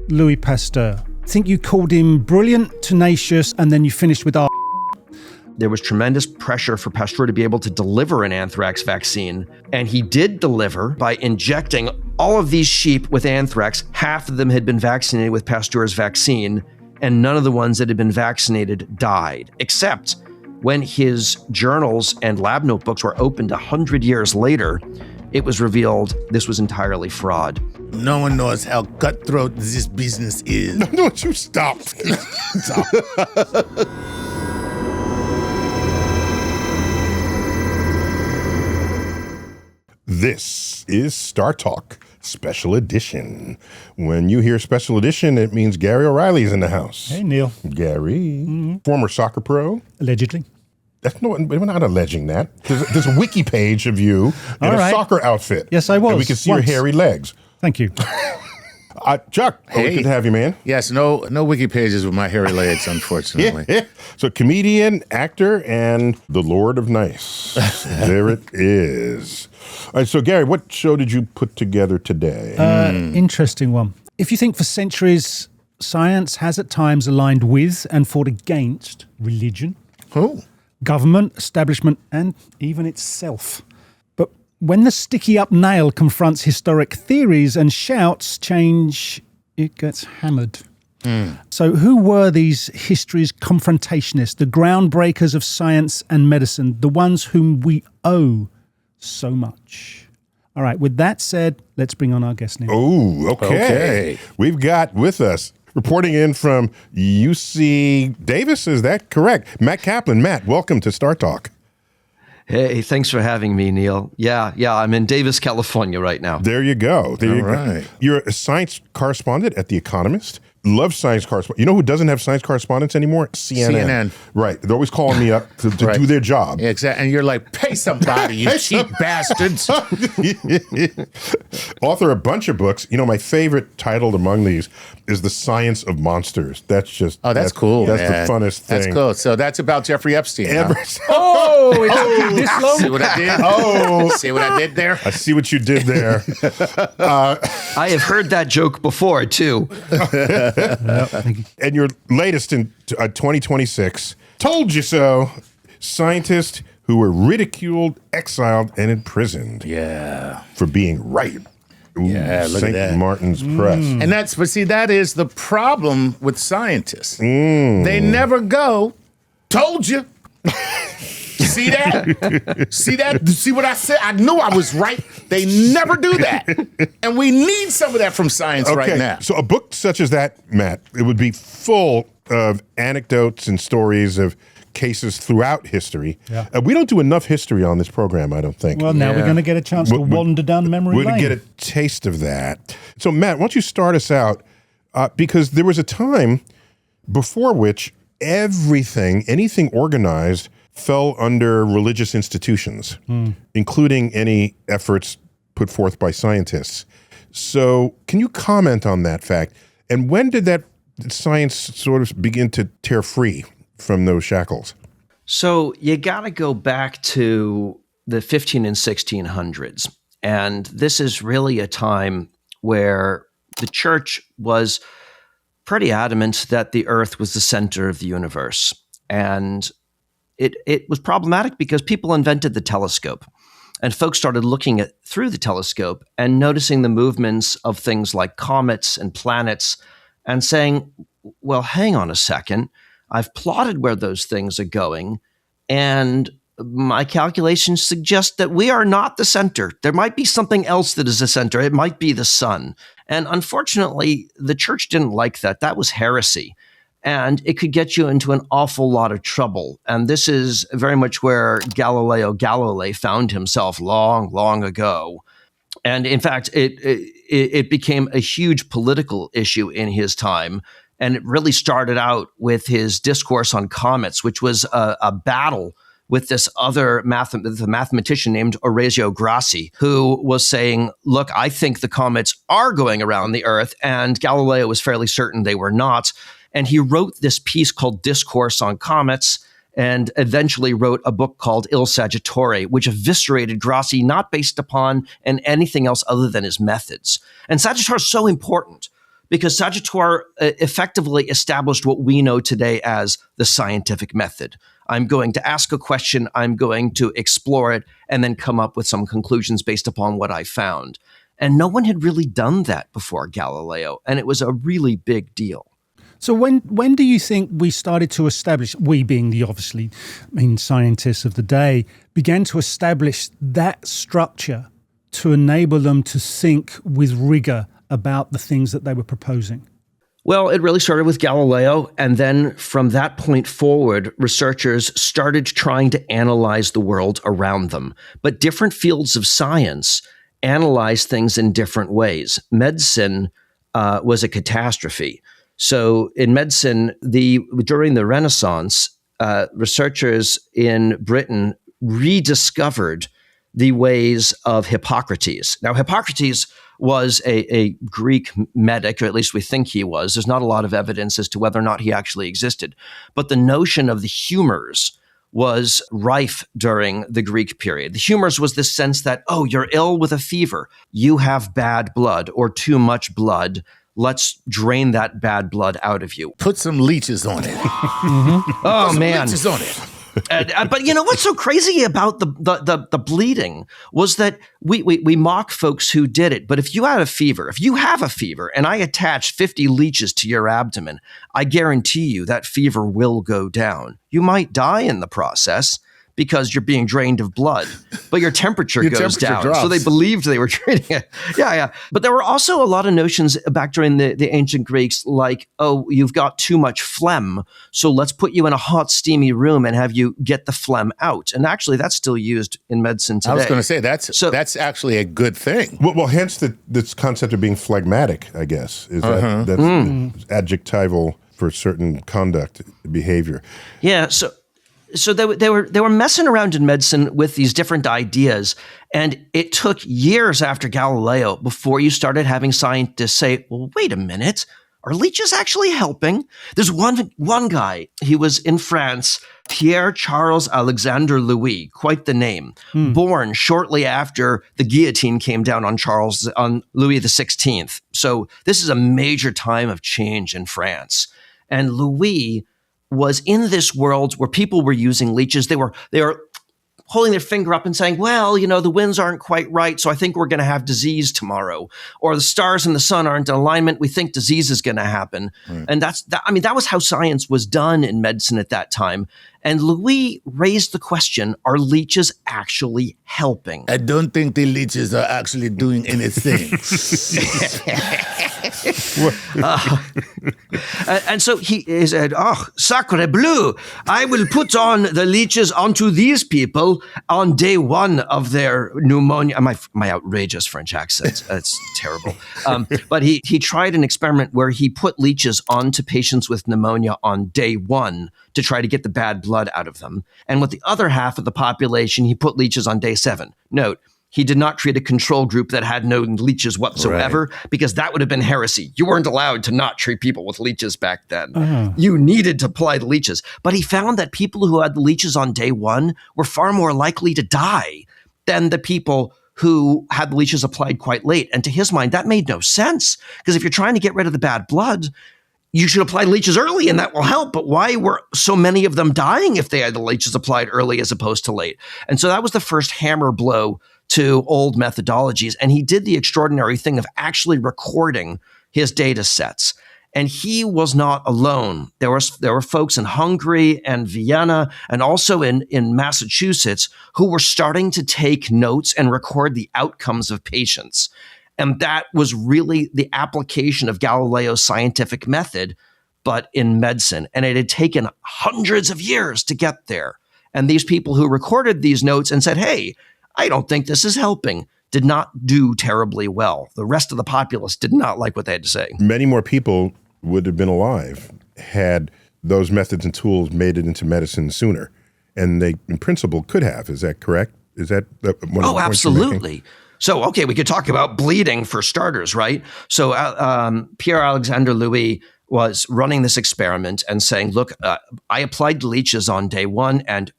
Louis Pasteur. I think you called him brilliant, tenacious, and then you finished with There was tremendous pressure for Pasteur to be able to deliver an anthrax vaccine. And he did deliver by injecting all of these sheep with anthrax. Half of them had been vaccinated with Pasteur's vaccine, and none of the ones that had been vaccinated died, except when his journals and lab notebooks were opened 100 years later, it was revealed this was entirely fraud. No one knows how cutthroat this business is. No, don't you stop. Stop. This is StarTalk Special Edition. When you hear Special Edition, it means Gary O'Reilly's in the house. Hey, Neil. Gary, former soccer pro. Allegedly. We're not alleging that. There's a wiki page of you in a soccer outfit. Yes, I was. And we can see your hairy legs. Thank you. Chuck, good to have you, man. Yes, no wiki pages with my hairy legs, unfortunately. Yeah. So comedian, actor, and the Lord of Nice. There it is. All right, so Gary, what show did you put together today? Interesting one. If you think for centuries, science has at times aligned with and fought against religion, government, establishment, and even itself. But when the sticky-up nail confronts historic theories and shouts change, it gets hammered. So who were these history's confrontationists, the groundbreakers of science and medicine, the ones whom we owe so much? All right, with that said, let's bring on our guest now. Oh, okay. We've got with us, reporting in from UC Davis, is that correct? Matt Kaplan. Matt, welcome to StarTalk. Hey, thanks for having me, Neil. Yeah, I'm in Davis, California right now. There you go. All right. You're a science correspondent at The Economist. Love science correspondents. You know who doesn't have science correspondents anymore? CNN. Right. They're always calling me up to do their job. Yeah, exactly. And you're like, pay somebody, you cheap bastards. Author a bunch of books. You know, my favorite titled among these is The Science of Monsters. That's just... that's cool, That's man. the funnest thing. That's cool. So that's about Jeffrey Epstein. It's this long? See what I did? See what I did there? I see what you did there. I have heard that joke before, too. And your latest in 2026, Told You So, scientists who were ridiculed, exiled, and imprisoned for being right. Ooh, Yeah, look at that. St. Martin's Press. And that is the problem with scientists. They never go, told you. See that? See that? See what I said? I knew I was right. They never do that. And we need some of that from science right now. So a book such as that, Matt, it would be full of anecdotes and stories of cases throughout history. Yeah. We don't do enough history on this program, I don't think. Well, now we're going to get a chance to wander down memory lane. We're going to get a taste of that. So, Matt, why don't you start us out? Because there was a time before which anything organized fell under religious institutions, including any efforts put forth by scientists. So can you comment on that fact? And when did that science sort of begin to tear free from those shackles? So you got to go back to the 15 and 1600s. And this is really a time where the church was pretty adamant that the earth was the center of the universe. And it was problematic because people invented the telescope, and folks started looking through the telescope and noticing the movements of things like comets and planets and saying, well, hang on a second. I've plotted where those things are going, and my calculations suggest that we are not the center. There might be something else that is the center. It might be the sun. And unfortunately, the church didn't like that. That was heresy. And it could get you into an awful lot of trouble. And this is very much where Galileo Galilei found himself long, long ago. And in fact, it became a huge political issue in his time. And it really started out with his discourse on comets, which was a battle with this other mathematician named Orazio Grassi, who was saying, look, I think the comets are going around the Earth. And Galileo was fairly certain they were not. And he wrote this piece called Discourse on Comets, and eventually wrote a book called Il Saggiatore, which eviscerated Grassi, not based upon anything else other than his methods. And Saggiatore is so important because Sagitore effectively established what we know today as the scientific method. I'm going to ask a question, I'm going to explore it, and then come up with some conclusions based upon what I found. And no one had really done that before Galileo, and it was a really big deal. So when do you think we started to establish, we being the obviously scientists of the day, began to establish that structure to enable them to think with rigor about the things that they were proposing? Well, it really started with Galileo, and then from that point forward, researchers started trying to analyze the world around them. But different fields of science analyze things in different ways. Medicine was a catastrophe. So in medicine, during the Renaissance, researchers in Britain rediscovered the ways of Hippocrates. Now, Hippocrates was a Greek medic, or at least we think he was. There's not a lot of evidence as to whether or not he actually existed. But the notion of the humors was rife during the Greek period. The humors was this sense that, oh, you're ill with a fever. You have bad blood or too much blood. Let's drain that bad blood out of you. Put some leeches on it. Oh, man. Leeches on it. But you know what's so crazy about the bleeding was that we mock folks who did it. But if you have a fever, and I attach 50 leeches to your abdomen, I guarantee you that fever will go down. You might die in the process because you're being drained of blood, but your temperature goes down. Drops. So they believed they were treating it. Yeah. But there were also a lot of notions back during the ancient Greeks like, oh, you've got too much phlegm, so let's put you in a hot, steamy room and have you get the phlegm out. And actually, that's still used in medicine today. I was going to say, that's actually a good thing. Well, hence this concept of being phlegmatic, I guess, is that's adjectival for certain conduct, behavior. Yeah, So they were messing around in medicine with these different ideas, and it took years after Galileo before you started having scientists say, well, wait a minute, are leeches actually helping? There's one guy, he was in France, Pierre Charles Alexandre Louis, quite the name, born shortly after the guillotine came down on Louis XVI. So this is a major time of change in France. And Louis was in this world where people were using leeches. They were holding their finger up and saying, well, the winds aren't quite right, so I think we're going to have disease tomorrow. Or the stars and the sun aren't in alignment, we think disease is going to happen. Right. And that was how science was done in medicine at that time. And Louis raised the question, are leeches actually helping? I don't think the leeches are actually doing anything. And so he said, oh, sacre bleu, I will put on the leeches onto these people on day one of their pneumonia. My outrageous French accent, it's terrible. But he tried an experiment where he put leeches onto patients with pneumonia on day one to try to get the bad blood out of them. And with the other half of the population, he put leeches on day 7. Note, he did not create a control group that had no leeches whatsoever, because that would have been heresy. You weren't allowed to not treat people with leeches back then. You needed to apply the leeches. But he found that people who had the leeches on day 1 were far more likely to die than the people who had the leeches applied quite late. And to his mind, that made no sense, because if you're trying to get rid of the bad blood, you should apply leeches early and that will help. But why were so many of them dying if they had the leeches applied early as opposed to late? And so that was the first hammer blow to old methodologies. And he did the extraordinary thing of actually recording his data sets. And he was not alone. There were folks in Hungary and Vienna and also in Massachusetts who were starting to take notes and record the outcomes of patients. And that was really the application of Galileo's scientific method, but in medicine. And it had taken hundreds of years to get there. And these people who recorded these notes and said, hey, I don't think this is helping, did not do terribly well. The rest of the populace did not like what they had to say. Many more people would have been alive had those methods and tools made it into medicine sooner. And they, in principle, could have. Is that correct? Is that one of the points you're absolutely. making? So, okay, we could talk about bleeding for starters, right? So Pierre Alexandre Louis was running this experiment and saying, look, I applied leeches on day one and,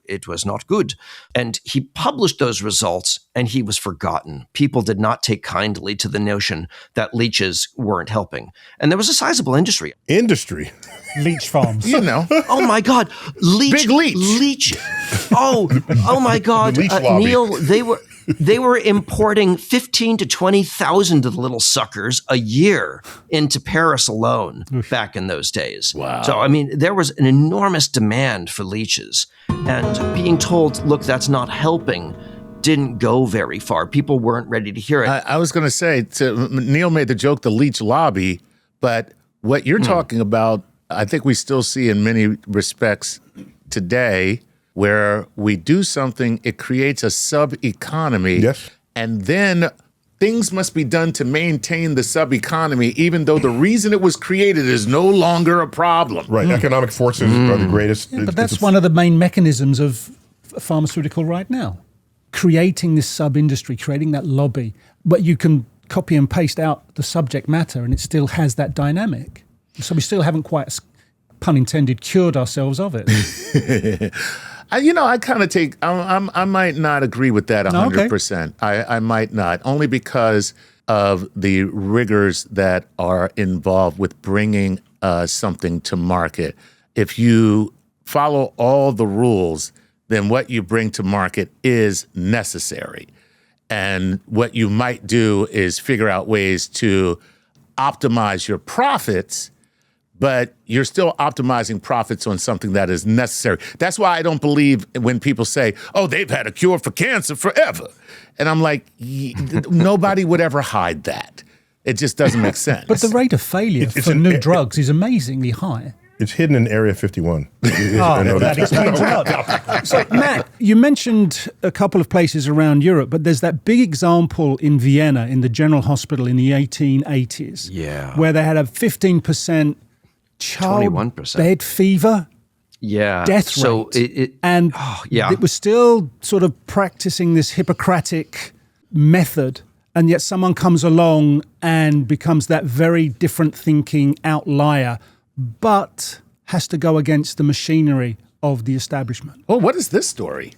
it was not good. And he published those results and he was forgotten. People did not take kindly to the notion that leeches weren't helping. And there was a sizable industry. Leech farms. Oh my God. Big leech. Leech. Oh my God. The leech lobby. Neil, they were importing 15 to 20,000 of the little suckers a year into Paris alone back in those days. Wow. So, I mean, there was an enormous demand for leeches. And being told, look, that's not helping, didn't go very far. People weren't ready to hear it. I was going to say, Neil made the joke, the leech lobby, but what you're talking about, I think we still see in many respects today, where we do something, it creates a sub-economy. Yes. And then things must be done to maintain the sub-economy, even though the reason it was created is no longer a problem. Right. Economic forces are the greatest. Yeah, but that's one of the main mechanisms of pharmaceutical right now. Creating this sub-industry, creating that lobby. But you can copy and paste out the subject matter and it still has that dynamic. So we still haven't quite, pun intended, cured ourselves of it. I kind of take, I might not agree with that 100%. I might not, only because of the rigors that are involved with bringing something to market. If you follow all the rules, then what you bring to market is necessary. And what you might do is figure out ways to optimize your profits, but you're still optimizing profits on something that is necessary. That's why I don't believe when people say, oh, they've had a cure for cancer forever. And I'm like, nobody would ever hide that. It just doesn't make sense. But the rate of failure for new drugs is amazingly high. It's hidden in Area 51. That explains a lot. So, Matt, you mentioned a couple of places around Europe, but there's that big example in Vienna in the General Hospital in the 1880s. Yeah. Where they had a 15% childbed fever. Yeah. Death rate. It was still sort of practicing this Hippocratic method. And yet someone comes along and becomes that very different thinking outlier, but has to go against the machinery of the establishment. Oh, what is this story?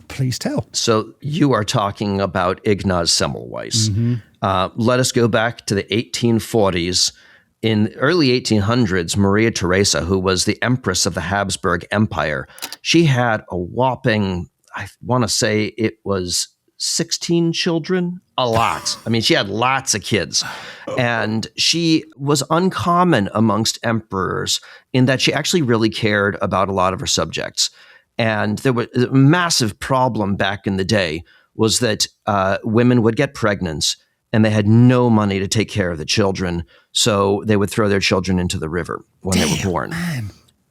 Please tell. So you are talking about Ignaz Semmelweis. Mm-hmm. Let us go back to the 1840s. In the early 1800s, Maria Theresa, who was the Empress of the Habsburg Empire, she had a whopping, I want to say it was 16 children, a lot. I mean, she had lots of kids. And she was uncommon amongst emperors in that she actually really cared about a lot of her subjects. And there was a massive problem back in the day was that women would get pregnant and they had no money to take care of the children. So they would throw their children into the river when they were born. Man.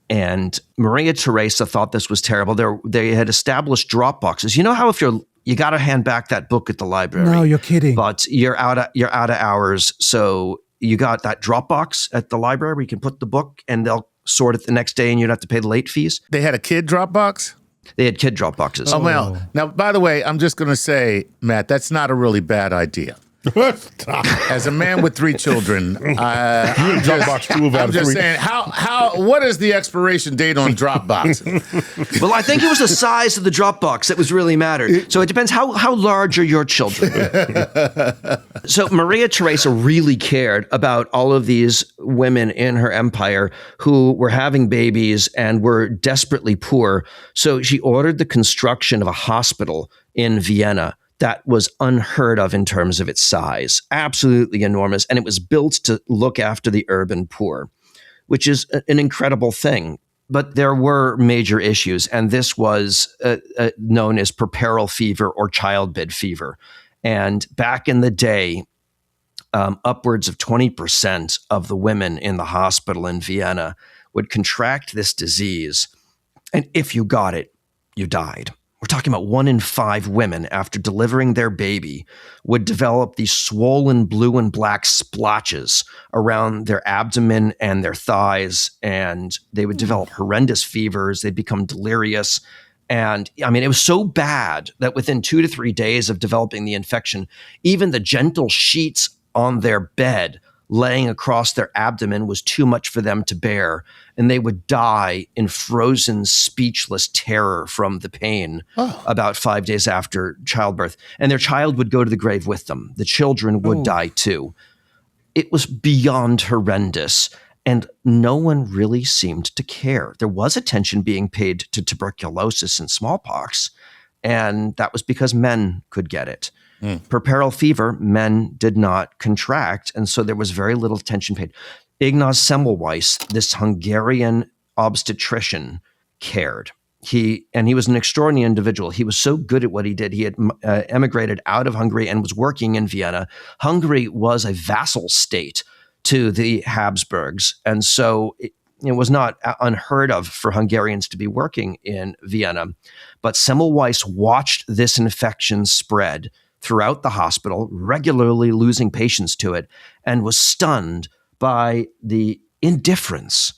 And Maria Theresa thought this was terrible. They had established drop boxes. You know how if you got to hand back that book at the library. No, you're kidding. But you're out of hours. So you got that drop box at the library where you can put the book and they'll sort it the next day and you don't have to pay the late fees. They had a kid drop box? They had kid drop boxes. Oh, well. Now, by the way, I'm just going to say, Matt, that's not a really bad idea. As a man with 3 children, I'm just saying, what is the expiration date on Dropbox? Well, I think it was the size of the Dropbox that was really mattered. So it depends how large are your children. So Maria Theresa really cared about all of these women in her empire who were having babies and were desperately poor. So she ordered the construction of a hospital in Vienna that was unheard of in terms of its size, absolutely enormous. And it was built to look after the urban poor, which is an incredible thing. But there were major issues, and this was known as puerperal fever or childbed fever. And back in the day, upwards of 20% of the women in the hospital in Vienna would contract this disease. And if you got it, you died. We're talking about 1 in 5 women after delivering their baby would develop these swollen blue and black splotches around their abdomen and their thighs. And they would develop horrendous fevers. They'd become delirious. And I mean, it was so bad that within 2 to 3 days of developing the infection, even the gentle sheets on their bed laying across their abdomen was too much for them to bear, and they would die in frozen, speechless terror from the pain about 5 days after childbirth. And their child would go to the grave with them. The children would die too. It was beyond horrendous, and no one really seemed to care. There was attention being paid to tuberculosis and smallpox, and that was because men could get it. Puerperal fever, men did not contract, and so there was very little attention paid. Ignaz Semmelweis, this Hungarian obstetrician, cared. He was an extraordinary individual. He was so good at what he did. He had emigrated out of Hungary and was working in Vienna. Hungary was a vassal state to the Habsburgs, and so it was not unheard of for Hungarians to be working in Vienna. But Semmelweis watched this infection spread throughout the hospital, regularly losing patients to it, and was stunned by the indifference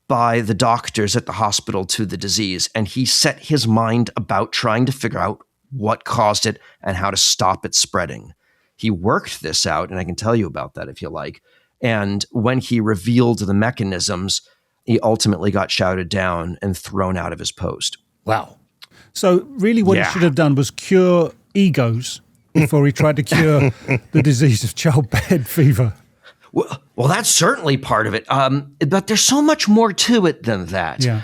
by the doctors at the hospital to the disease. And he set his mind about trying to figure out what caused it and how to stop it spreading. He worked this out, and I can tell you about that if you like. And when he revealed the mechanisms, he ultimately got shouted down and thrown out of his post. Wow. So really what he should have done was cure egos before he tried to cure the disease of childbed fever. Well, that's certainly part of it. But there's so much more to it than that. Yeah.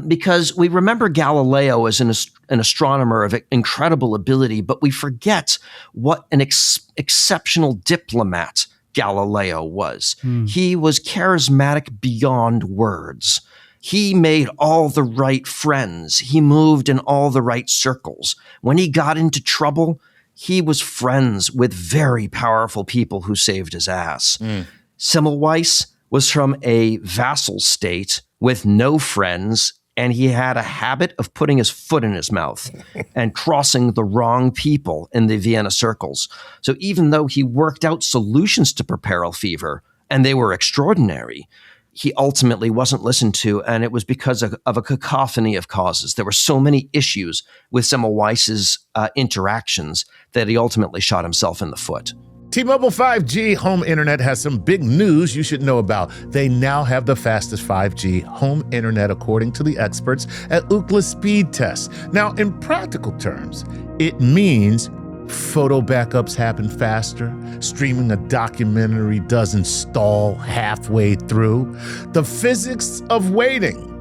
Because we remember Galileo as an astronomer of incredible ability, but we forget what an exceptional diplomat Galileo was. He was charismatic beyond words. He made all the right friends. He moved in all the right circles. When he got into trouble, he was friends with very powerful people who saved his ass. Semmelweis was from a vassal state with no friends, and he had a habit of putting his foot in his mouth and crossing the wrong people in the Vienna circles. So even though he worked out solutions to puerperal fever, and they were extraordinary, he ultimately wasn't listened to, and it was because of a cacophony of causes. There were so many issues with Semmelweis's interactions that he ultimately shot himself in the foot. T-Mobile 5G home internet has some big news you should know about. They now have the fastest 5G home internet according to the experts at Ookla Speed Test. Now, in practical terms, it means photo backups happen faster, streaming a documentary doesn't stall halfway through, the physics of waiting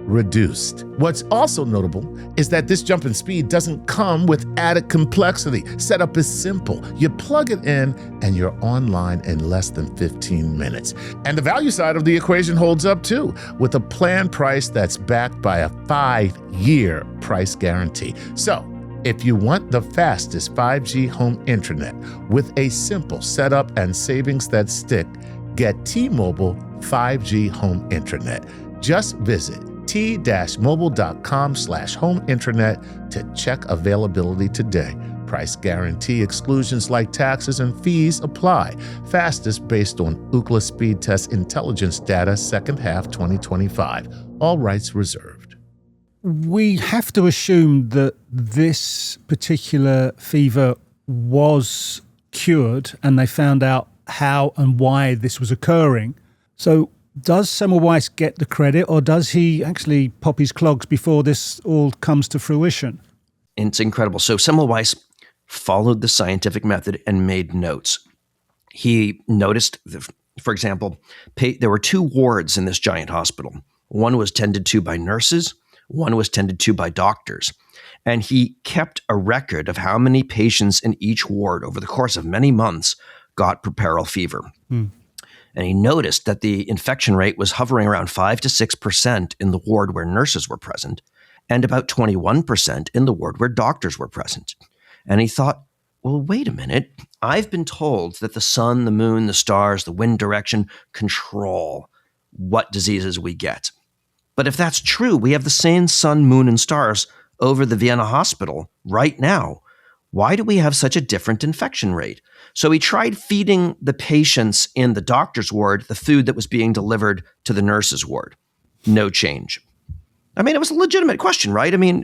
reduced. What's also notable is that this jump in speed doesn't come with added complexity. Setup is simple. You plug it in and you're online in less than 15 minutes. And the value side of the equation holds up too, with a plan price that's backed by a 5-year price guarantee. So, if you want the fastest 5G home internet with a simple setup and savings that stick, get T-Mobile 5G home internet. Just visit t-mobile.com/home internet to check availability today. Price guarantee, exclusions like taxes and fees apply. Fastest based on Ookla Speed Test intelligence data, second half 2025. All rights reserved. We have to assume that this particular fever was cured and they found out how and why this was occurring. So does Semmelweis get the credit, or does he actually pop his clogs before this all comes to fruition? It's incredible. So Semmelweis followed the scientific method and made notes. He noticed, for example, there were 2 wards in this giant hospital. One was tended to by nurses, one was tended to by doctors. And he kept a record of how many patients in each ward over the course of many months got puerperal fever. And he noticed that the infection rate was hovering around 5 to 6% in the ward where nurses were present, and about 21% in the ward where doctors were present. And he thought, well, wait a minute. I've been told that the sun, the moon, the stars, the wind direction control what diseases we get. But if that's true, we have the same sun, moon, and stars over the Vienna hospital right now. Why do we have such a different infection rate? So he tried feeding the patients in the doctor's ward the food that was being delivered to the nurse's ward. No change. I mean, it was a legitimate question, right? I mean,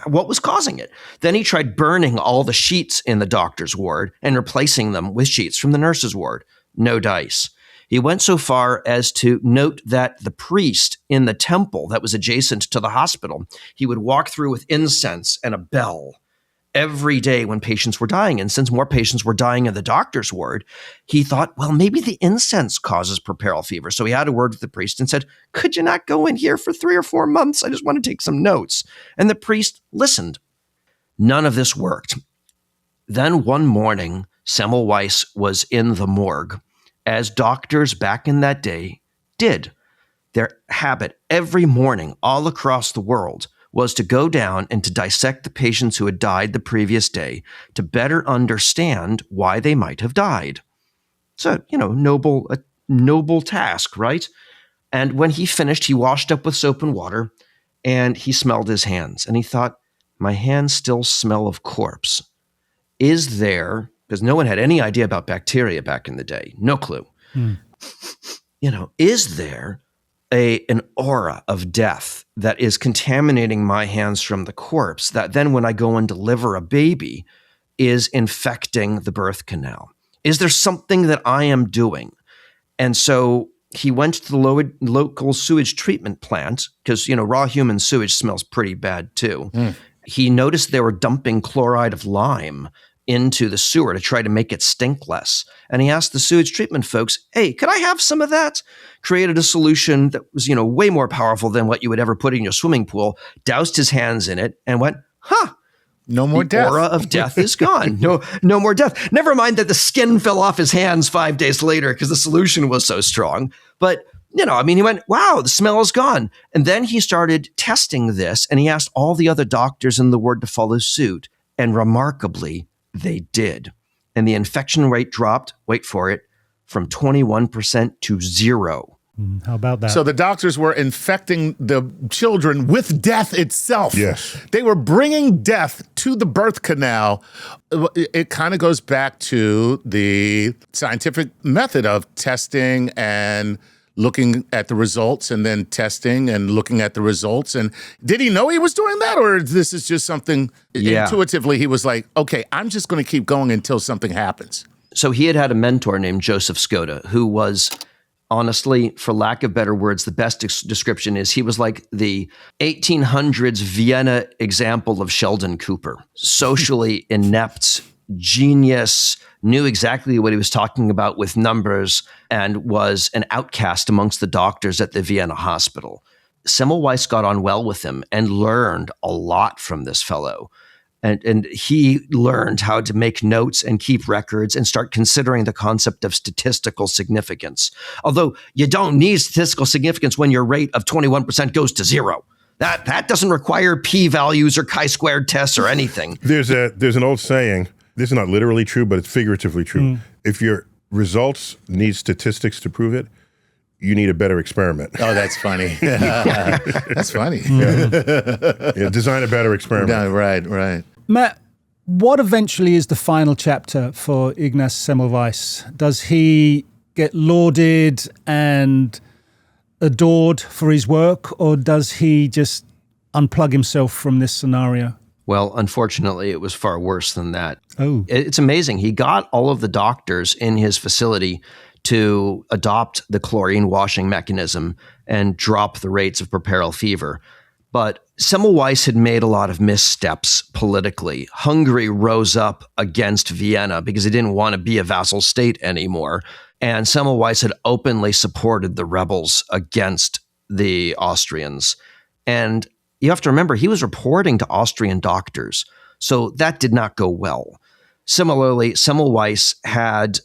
what was causing it? Then he tried burning all the sheets in the doctor's ward and replacing them with sheets from the nurse's ward. No dice. He went so far as to note that the priest in the temple that was adjacent to the hospital, he would walk through with incense and a bell every day when patients were dying. And since more patients were dying in the doctor's ward, he thought, well, maybe the incense causes puerperal fever. So he had a word with the priest and said, could you not go in here for 3 or 4 months? I just want to take some notes. And the priest listened. None of this worked. Then one morning, Semmelweis was in the morgue, as doctors back in that day did. Their habit every morning all across the world was to go down and to dissect the patients who had died the previous day to better understand why they might have died. So, a noble task, right? And when he finished, he washed up with soap and water, and he smelled his hands. And he thought, my hands still smell of corpse. Is there, because no one had any idea about bacteria back in the day, no clue. Is there an aura of death that is contaminating my hands from the corpse that then when I go and deliver a baby is infecting the birth canal? Is there something that I am doing? And so he went to the local sewage treatment plant because, raw human sewage smells pretty bad too. He noticed they were dumping chloride of lime into the sewer to try to make it stink less. And he asked the sewage treatment folks, hey, could I have some of that? Created a solution that was, way more powerful than what you would ever put in your swimming pool, doused his hands in it and went, no more the death. aura of death is gone. No more death. Never mind that the skin fell off his hands 5 days later because the solution was so strong. But, he went, wow, the smell is gone. And then he started testing this and he asked all the other doctors in the ward to follow suit. And remarkably, they did. And the infection rate dropped, wait for it, from 21% to 0. How about that? So the doctors were infecting the children with death itself. Yes. They were bringing death to the birth canal. It kind of goes back to the scientific method of testing and looking at the results and then testing and looking at the results. And did he know he was doing that? Or this is just something intuitively he was like, okay, I'm just going to keep going until something happens. So he had a mentor named Joseph Skoda, who was, honestly, for lack of better words, the best description is he was like the 1800s Vienna example of Sheldon Cooper. Socially inept, genius, knew exactly what he was talking about with numbers, and was an outcast amongst the doctors at the Vienna hospital. Semmelweis got on well with him and learned a lot from this fellow. And he learned how to make notes and keep records and start considering the concept of statistical significance. Although you don't need statistical significance when your rate of 21% goes to 0. That doesn't require p-values or chi-squared tests or anything. There's an old saying, this is not literally true, but it's figuratively true. If your results need statistics to prove it, you need a better experiment. Oh, that's funny. That's funny. Design a better experiment. No, right. Matt, what eventually is the final chapter for Ignaz Semmelweis? Does he get lauded and adored for his work, or does he just unplug himself from this scenario? Well, unfortunately, it was far worse than that. Oh. It's amazing. He got all of the doctors in his facility to adopt the chlorine washing mechanism and drop the rates of puerperal fever. But Semmelweis had made a lot of missteps politically. Hungary rose up against Vienna because he didn't want to be a vassal state anymore. And Semmelweis had openly supported the rebels against the Austrians. And you have to remember, he was reporting to Austrian doctors. So that did not go well. Similarly, Semmelweis had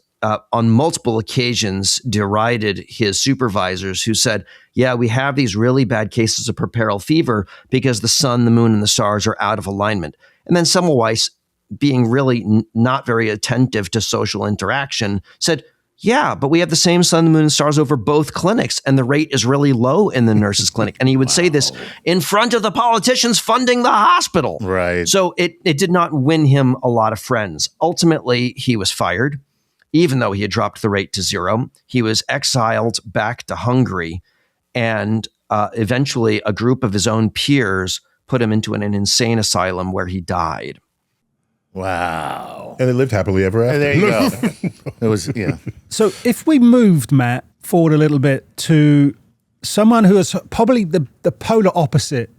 on multiple occasions derided his supervisors who said, yeah, we have these really bad cases of puerperal fever because the sun, the moon, and the stars are out of alignment. And then Semmelweis, being really not very attentive to social interaction, said, yeah, but we have the same sun, the moon, and stars over both clinics, and the rate is really low in the nurses' clinic. And he would say this in front of the politicians funding the hospital. Right. So it did not win him a lot of friends. Ultimately, he was fired. Even though he had dropped the rate to 0, he was exiled back to Hungary, and eventually a group of his own peers put him into an insane asylum where he died. Wow. And they lived happily ever after. There you go. It was, yeah. So if we moved, Matt, forward a little bit to someone who is probably the polar opposite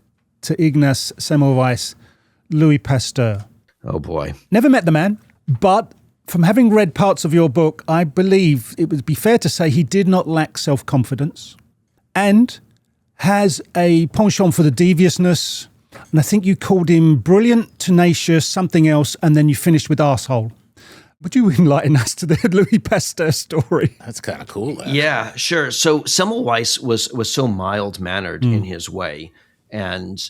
to Ignaz Semmelweis, Louis Pasteur. Oh, boy. Never met the man, but from having read parts of your book, I believe it would be fair to say he did not lack self-confidence and has a penchant for the deviousness. And I think you called him brilliant, tenacious, something else, and then you finished with arsehole. Would you enlighten us to the Louis Pasteur story? That's kind of cool. Actually. Yeah, sure. So Semmelweis was so mild-mannered in his way, and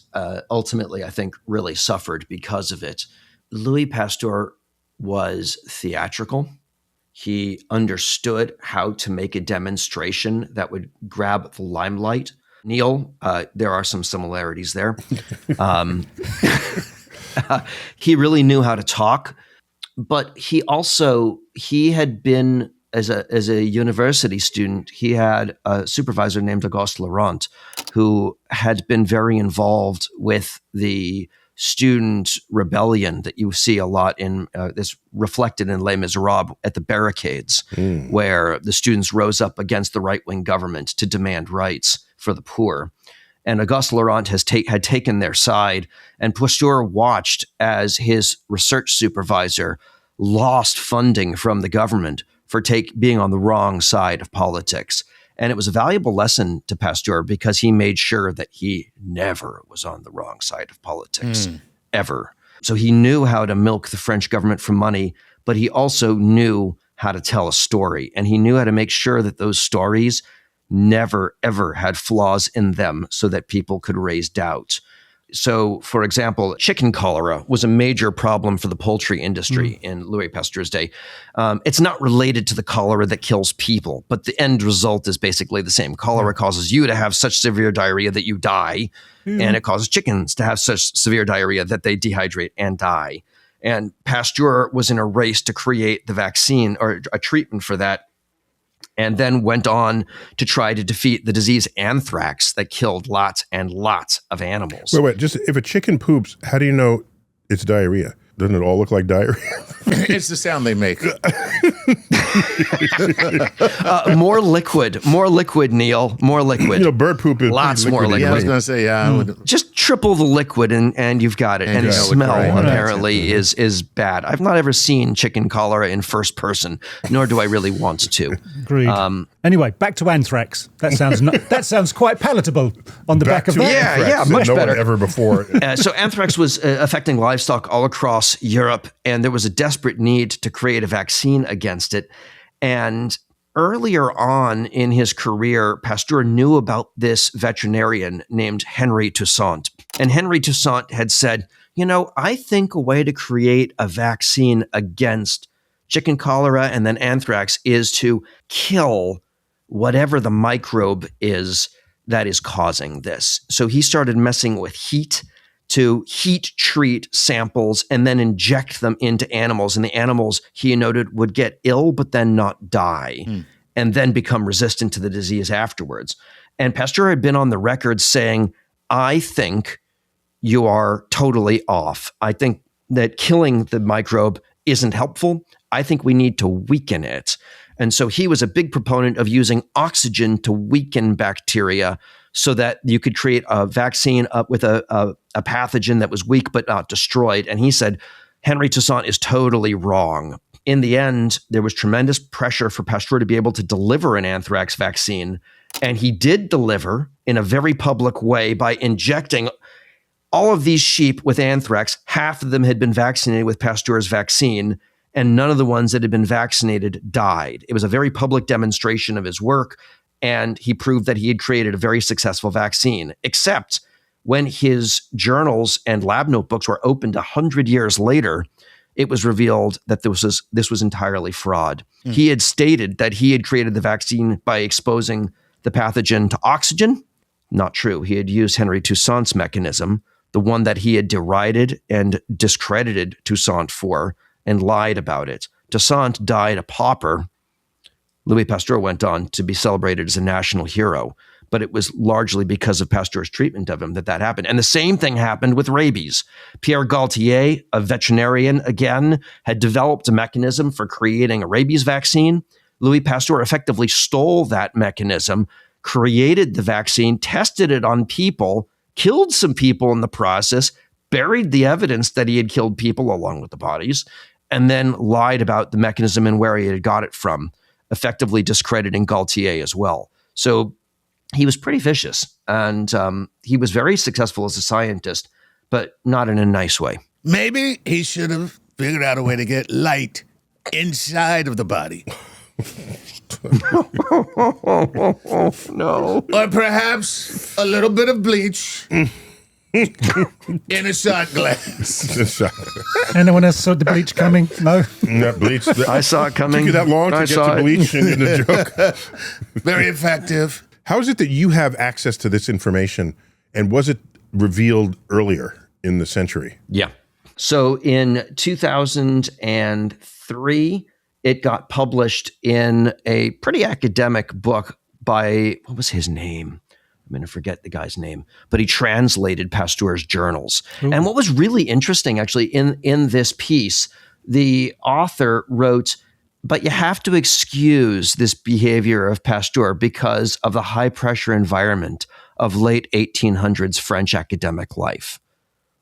ultimately, I think, really suffered because of it. Louis Pasteur was theatrical. He understood how to make a demonstration that would grab the limelight. Neil, there are some similarities there. He really knew how to talk, but he had been, as a university student, he had a supervisor named Auguste Laurent, who had been very involved with the student rebellion that you see a lot in this reflected in Les Miserables at the barricades, where the students rose up against the right-wing government to demand rights for the poor. And Auguste Laurent had taken their side, and Pasteur watched as his research supervisor lost funding from the government for being on the wrong side of politics. And it was a valuable lesson to Pasteur because he made sure that he never was on the wrong side of politics, ever. So he knew how to milk the French government for money, but he also knew how to tell a story. And he knew how to make sure that those stories never, ever had flaws in them so that people could raise doubt. So, for example, chicken cholera was a major problem for the poultry industry in Louis Pasteur's day. It's not related to the cholera that kills people, but the end result is basically the same. Cholera causes you to have such severe diarrhea that you die, and it causes chickens to have such severe diarrhea that they dehydrate and die. And Pasteur was in a race to create the vaccine or a treatment for that, and then went on to try to defeat the disease anthrax that killed lots and lots of animals. Wait, just if a chicken poops, how do you know it's diarrhea? Doesn't it all look like diarrhea? It's the sound they make. More liquid, Neil, more liquid. Bird poop is lots more liquid. Yeah, I was going to say, I would. Just triple the liquid and you've got it. And the smell apparently is bad. I've not ever seen chicken cholera in first person, nor do I really want to. Agreed. Anyway, back to anthrax. That sounds quite palatable on the back of that. Yeah, much no better. One ever before. So anthrax was affecting livestock all across Europe, and there was a desperate need to create a vaccine against it. And earlier on in his career, Pasteur knew about this veterinarian named Henri Toussaint. And Henri Toussaint had said, I think a way to create a vaccine against chicken cholera and then anthrax is to kill whatever the microbe is that is causing this. So he started messing with heat to heat treat samples and then inject them into animals. And the animals, he noted, would get ill, but then not die and then become resistant to the disease afterwards. And Pasteur had been on the record saying, I think you are totally off. I think that killing the microbe isn't helpful. I think we need to weaken it. And so he was a big proponent of using oxygen to weaken bacteria so that you could create a vaccine up with a pathogen that was weak but not destroyed. And he said, Henri Toussaint is totally wrong. In the end, there was tremendous pressure for Pasteur to be able to deliver an anthrax vaccine. And he did deliver in a very public way by injecting all of these sheep with anthrax. Half of them had been vaccinated with Pasteur's vaccine, and none of the ones that had been vaccinated died. It was a very public demonstration of his work, and he proved that he had created a very successful vaccine, except when his journals and lab notebooks were opened 100 years later, it was revealed that this was entirely fraud. He had stated that he had created the vaccine by exposing the pathogen to oxygen. Not true. He had used Henri Toussaint's mechanism, the one that he had derided and discredited Toussaint for, and lied about it. Toussaint died a pauper. Louis Pasteur went on to be celebrated as a national hero. but it was largely because of Pasteur's treatment of him that happened. And the same thing happened with rabies. Pierre Gaultier, a veterinarian again, had developed a mechanism for creating a rabies vaccine. Louis Pasteur effectively stole that mechanism, created the vaccine, tested it on people, killed some people in the process, buried the evidence that he had killed people along with the bodies, and then lied about the mechanism and where he had got it from, effectively discrediting Gaultier as well. So he was pretty vicious, and he was very successful as a scientist, but not in a nice way. Maybe he should have figured out a way to get light inside of the body. No. Or perhaps a little bit of bleach in a shot glass. Anyone else saw the bleach coming? No? That bleach. I saw it coming. Took you that long to get to bleach in the joke? Very effective. How is it that you have access to this information, and was it revealed earlier in the century? Yeah. So in 2003, it got published in a pretty academic book by, what was his name? I'm going to forget the guy's name, but he translated Pasteur's journals. Ooh. And what was really interesting, actually, in this piece, the author wrote, but you have to excuse this behavior of Pasteur because of the high-pressure environment of late 1800s French academic life.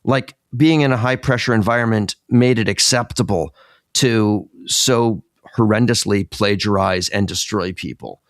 Like, being in a high-pressure environment made it acceptable to so horrendously plagiarize and destroy people.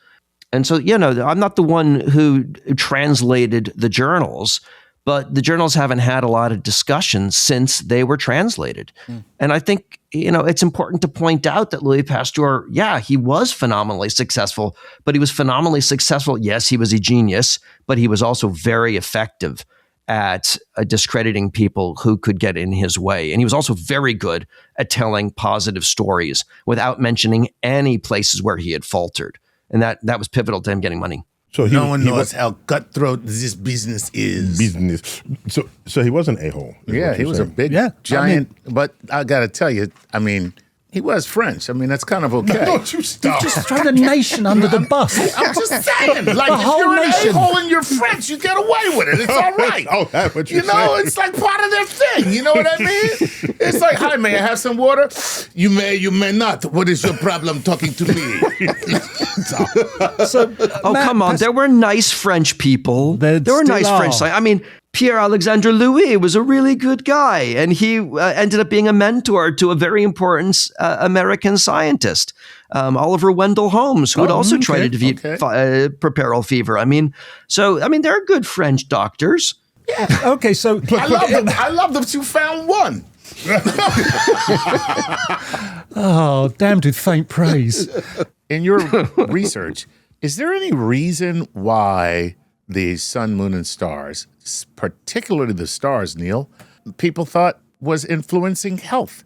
And so, I'm not the one who translated the journals, but the journals haven't had a lot of discussion since they were translated. And I think, it's important to point out that Louis Pasteur, he was phenomenally successful, but he was phenomenally successful. Yes, he was a genius, but he was also very effective at discrediting people who could get in his way. And he was also very good at telling positive stories without mentioning any places where he had faltered. And that was pivotal to him getting money. So no one knows how cutthroat this business is. So he was an a-hole. Yeah, he was a big, giant. But I got to tell you, he was French. That's kind of okay. No, don't you stop. You just throw the nation under the bus. I'm just saying. Like, if whole you're nation. an a-hole and you're French, you get away with it. It's all right. Oh, that's what you're saying. It's like part of their thing. You know what I mean? It's like, hi, may I have some water? You may not. What is your problem talking to me? Matt, come on. There were nice French people. There were nice French. Pierre Alexandre Louis was a really good guy, and he ended up being a mentor to a very important American scientist, Oliver Wendell Holmes, who had also tried to defeat puerperal fever. There are good French doctors. Yeah. Okay, so I love that you found one. Oh, damned with faint praise. In your research, is there any reason why the sun, moon, and stars, particularly the stars, Neil, people thought was influencing health?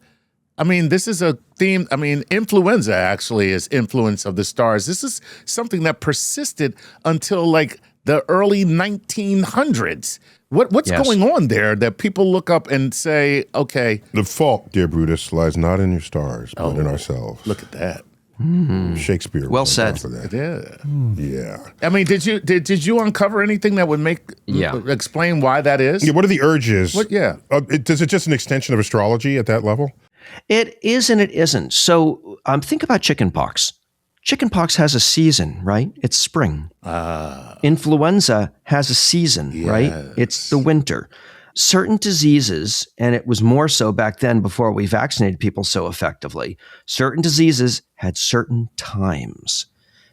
This is a theme. Influenza actually is influence of the stars. This is something that persisted until like the early 1900s. What's going on there that people look up and say, okay. The fault, dear Brutus, lies not in your stars, but in ourselves. Look at that. Shakespeare. Well said. Yeah. Did you uncover anything that would explain why that is? Yeah. What are the urges? Is it just an extension of astrology at that level? It is and it isn't. So think about chickenpox. Chickenpox has a season, right? It's spring. Influenza has a season, right? It's the winter. Certain diseases, and it was more so back then before we vaccinated people so effectively, certain diseases had certain times.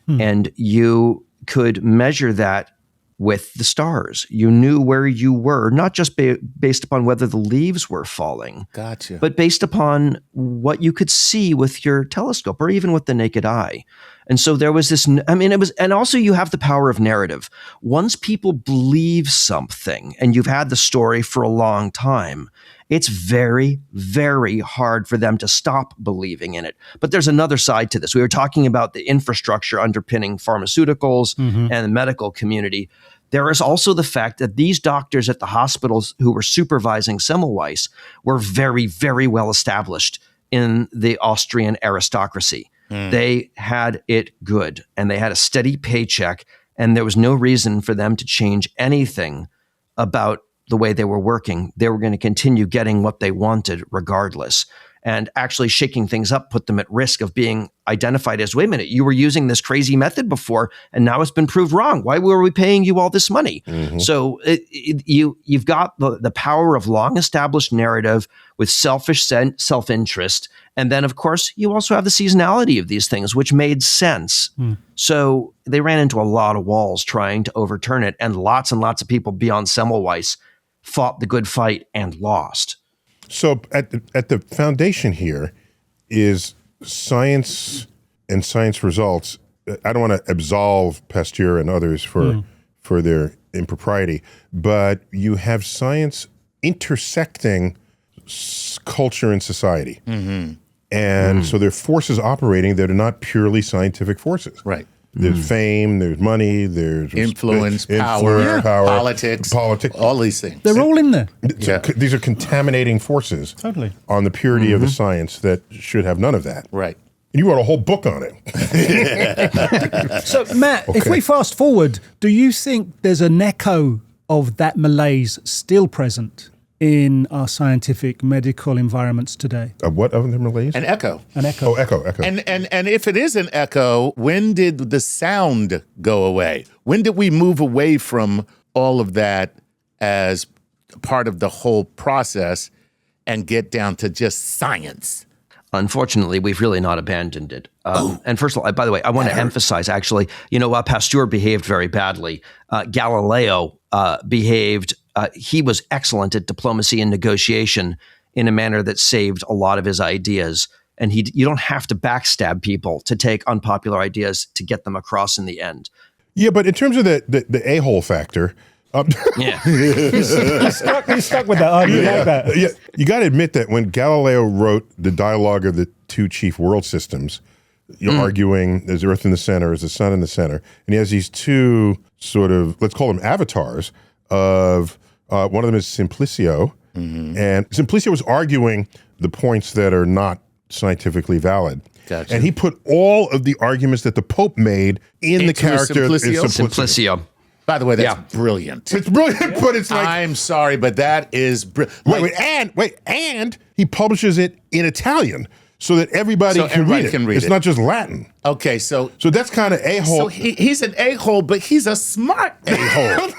And you could measure that with the stars. You knew where you were, not just based upon whether the leaves were falling, Gotcha. but based upon what you could see with your telescope or even with the naked eye. And so there was this, and also you have the power of narrative. Once people believe something and you've had the story for a long time, it's very, very hard for them to stop believing in it. But there's another side to this. We were talking about the infrastructure underpinning pharmaceuticals and the medical community. There is also the fact that these doctors at the hospitals who were supervising Semmelweis were very, very well established in the Austrian aristocracy. They had it good, and they had a steady paycheck, and there was no reason for them to change anything about the way they were working. They were going to continue getting what they wanted regardless. And actually shaking things up put them at risk of being identified as, wait a minute, you were using this crazy method before, and now it's been proved wrong. Why were we paying you all this money? So you've got the power of long-established narrative with selfish self-interest. And then, of course, you also have the seasonality of these things, which made sense. So they ran into a lot of walls trying to overturn it. And lots of people beyond Semmelweis fought the good fight and lost. So at the foundation here is science and science results. I don't want to absolve Pasteur and others for their impropriety, but you have science intersecting culture and society. And so there are forces operating that are not purely scientific forces. Right. There's fame, there's money, there's influence, power, politics, all these things. They're all in there. These are contaminating forces on the purity of the science that should have none of that. Right. And you wrote a whole book on it. So, Matt, if we fast forward, do you think there's an echo of that malaise still present in our scientific medical environments today? What of the malaise? An echo. An echo. Oh, echo. And if it is an echo, when did the sound go away? When did we move away from all of that as part of the whole process and get down to just science? Unfortunately, we've really not abandoned it. And first of all, by the way, I want to emphasize, actually, Pasteur behaved very badly. Galileo behaved, he was excellent at diplomacy and negotiation in a manner that saved a lot of his ideas. And you don't have to backstab people to take unpopular ideas to get them across in the end. Yeah, but in terms of the a-hole factor, He's stuck with that argument like that. Yeah, you got to admit that when Galileo wrote the dialogue of the two chief world systems, you're arguing there's Earth in the center, there's the sun in the center, and he has these two sort of, let's call them avatars of, one of them is Simplicio, and Simplicio was arguing the points that are not scientifically valid. Gotcha. And he put all of the arguments that the Pope made in the character Simplicio. By the way, that's brilliant. It's brilliant, but it's like... I'm sorry, but that is brilliant. And he publishes it in Italian so that everybody can read it. It's not just Latin. Okay, so that's kind of a-hole. So he's an a-hole, but he's a smart a-hole.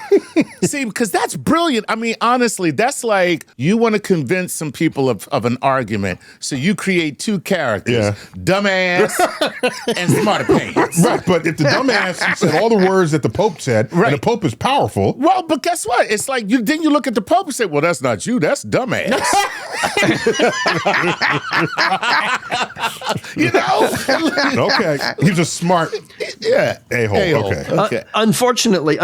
See, because that's brilliant. I mean, honestly, that's like you want to convince some people of an argument, so you create two characters, dumbass and smarter pants. Right, but if the dumbass said all the words that the Pope said, and the Pope is powerful. Well, but guess what? It's like then you look at the Pope and say, well, that's not you, that's dumbass. Okay. He's a smart a-hole. Okay. Unfortunately,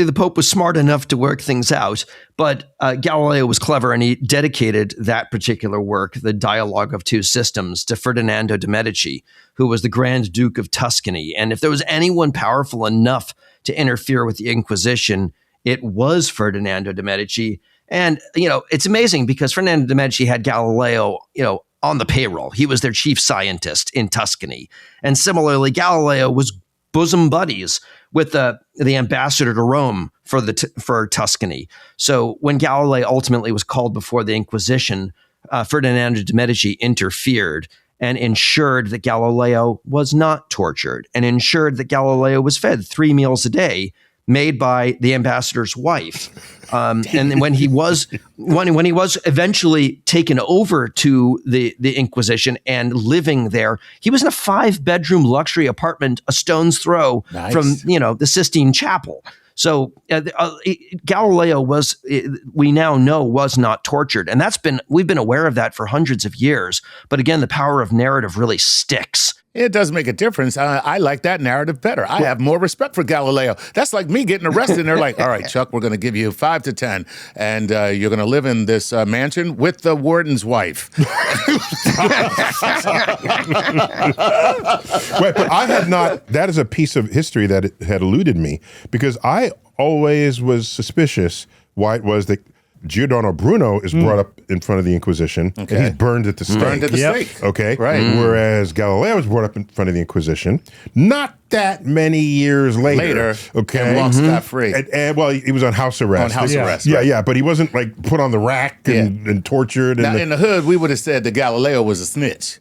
the Pope was smart enough to work things out, but Galileo was clever, and he dedicated that particular work, The Dialogue of Two Systems, to Ferdinando de' Medici, who was the Grand Duke of Tuscany. And if there was anyone powerful enough to interfere with the Inquisition, it was Ferdinando de' Medici. And, it's amazing because Ferdinando de' Medici had Galileo, on the payroll. He was their chief scientist in Tuscany. And similarly, Galileo was bosom buddies with the ambassador to Rome for Tuscany. So when Galileo ultimately was called before the Inquisition, Ferdinando de' Medici interfered and ensured that Galileo was not tortured and ensured that Galileo was fed 3 meals a day made by the ambassador's wife. And when he was eventually taken over to the Inquisition and living there, he was in a 5-bedroom luxury apartment a stone's throw from the Sistine Chapel. So Galileo we now know, was not tortured, and we've been aware of that for hundreds of years. But again, the power of narrative really sticks. It does make a difference. I like that narrative better. I have more respect for Galileo. That's like me getting arrested and they're like, all right, Chuck, we're going to give you 5 to 10 and you're going to live in this mansion with the warden's wife. Wait, but I had not, that is a piece of history that had eluded me because I always was suspicious why it was that Giordano Bruno is brought up in front of the Inquisition, and he's burned at the stake. Burned at the stake. Okay. Right. Whereas Galileo was brought up in front of the Inquisition not that many years later. Okay. And walked scot-free. And, well, he was on house arrest. On house arrest. Yeah, right. yeah, but he wasn't like put on the rack and tortured. Now, in the hood, we would have said that Galileo was a snitch.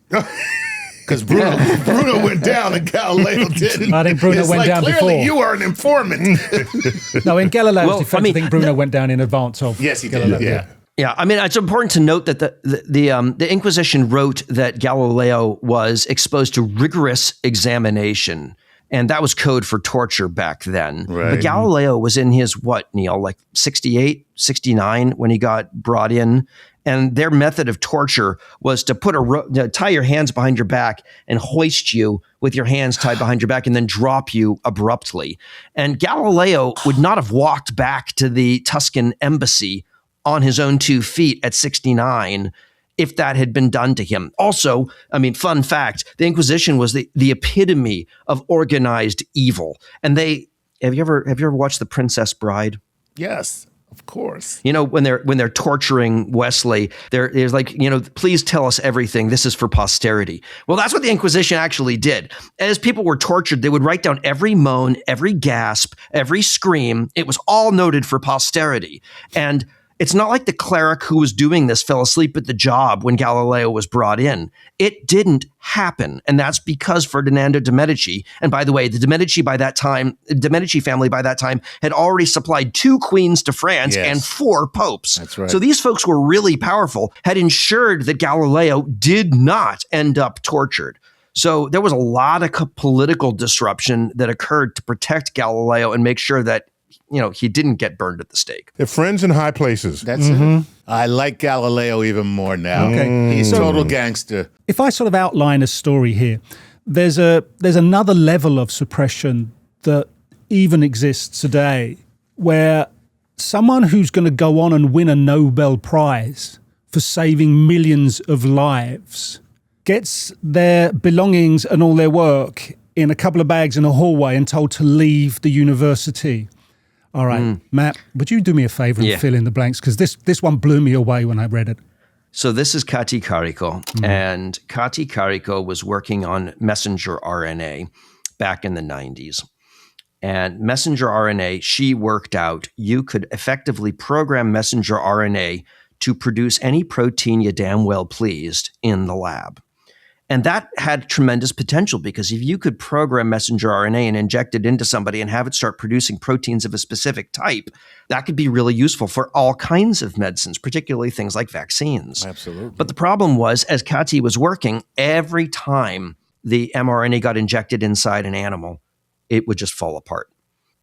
Because Bruno went down and Galileo didn't. I think Bruno went down clearly before. You are an informant. No, in Galileo's defense, I I think Bruno went down in advance of Yes, he Galileo. did. Yeah. Yeah, I mean, it's important to note that the Inquisition wrote that Galileo was exposed to rigorous examination, and that was code for torture back then. Right. But Galileo was in his, Neil, like 68, 69 when he got brought in. And their method of torture was to put tie your hands behind your back and hoist you with your hands tied behind your back and then drop you abruptly. And Galileo would not have walked back to the Tuscan embassy on his own 2 feet at 69 if that had been done to him. Also, I mean, fun fact, the Inquisition was the epitome of organized evil. And have you ever watched The Princess Bride? Yes. Of course. You know, when they're torturing Wesley, there's like, please tell us everything. This is for posterity. Well, that's what the Inquisition actually did. As people were tortured, they would write down every moan, every gasp, every scream. It was all noted for posterity. And it's not like the cleric who was doing this fell asleep at the job when Galileo was brought in. It didn't happen. And that's because Ferdinando de' Medici, and by the way, the Medici family by that time had already supplied 2 queens to France and 4 popes. That's right. So these folks were really powerful, had ensured that Galileo did not end up tortured. So there was a lot of political disruption that occurred to protect Galileo and make sure that he didn't get burned at the stake. They're friends in high places. That's it. I like Galileo even more now. Okay. He's total gangster. If I sort of outline a story here, there's another level of suppression that even exists today where someone who's going to go on and win a Nobel Prize for saving millions of lives gets their belongings and all their work in a couple of bags in a hallway and told to leave the university. All right, Matt, would you do me a favor and fill in the blanks? Because this one blew me away when I read it. So this is Kati Karikó, and Kati Karikó was working on messenger RNA back in the 90s. And messenger RNA, she worked out you could effectively program messenger RNA to produce any protein you damn well pleased in the lab. And that had tremendous potential because if you could program messenger RNA and inject it into somebody and have it start producing proteins of a specific type, that could be really useful for all kinds of medicines, particularly things like vaccines. Absolutely. But the problem was, as Kati was working, every time the mRNA got injected inside an animal, it would just fall apart.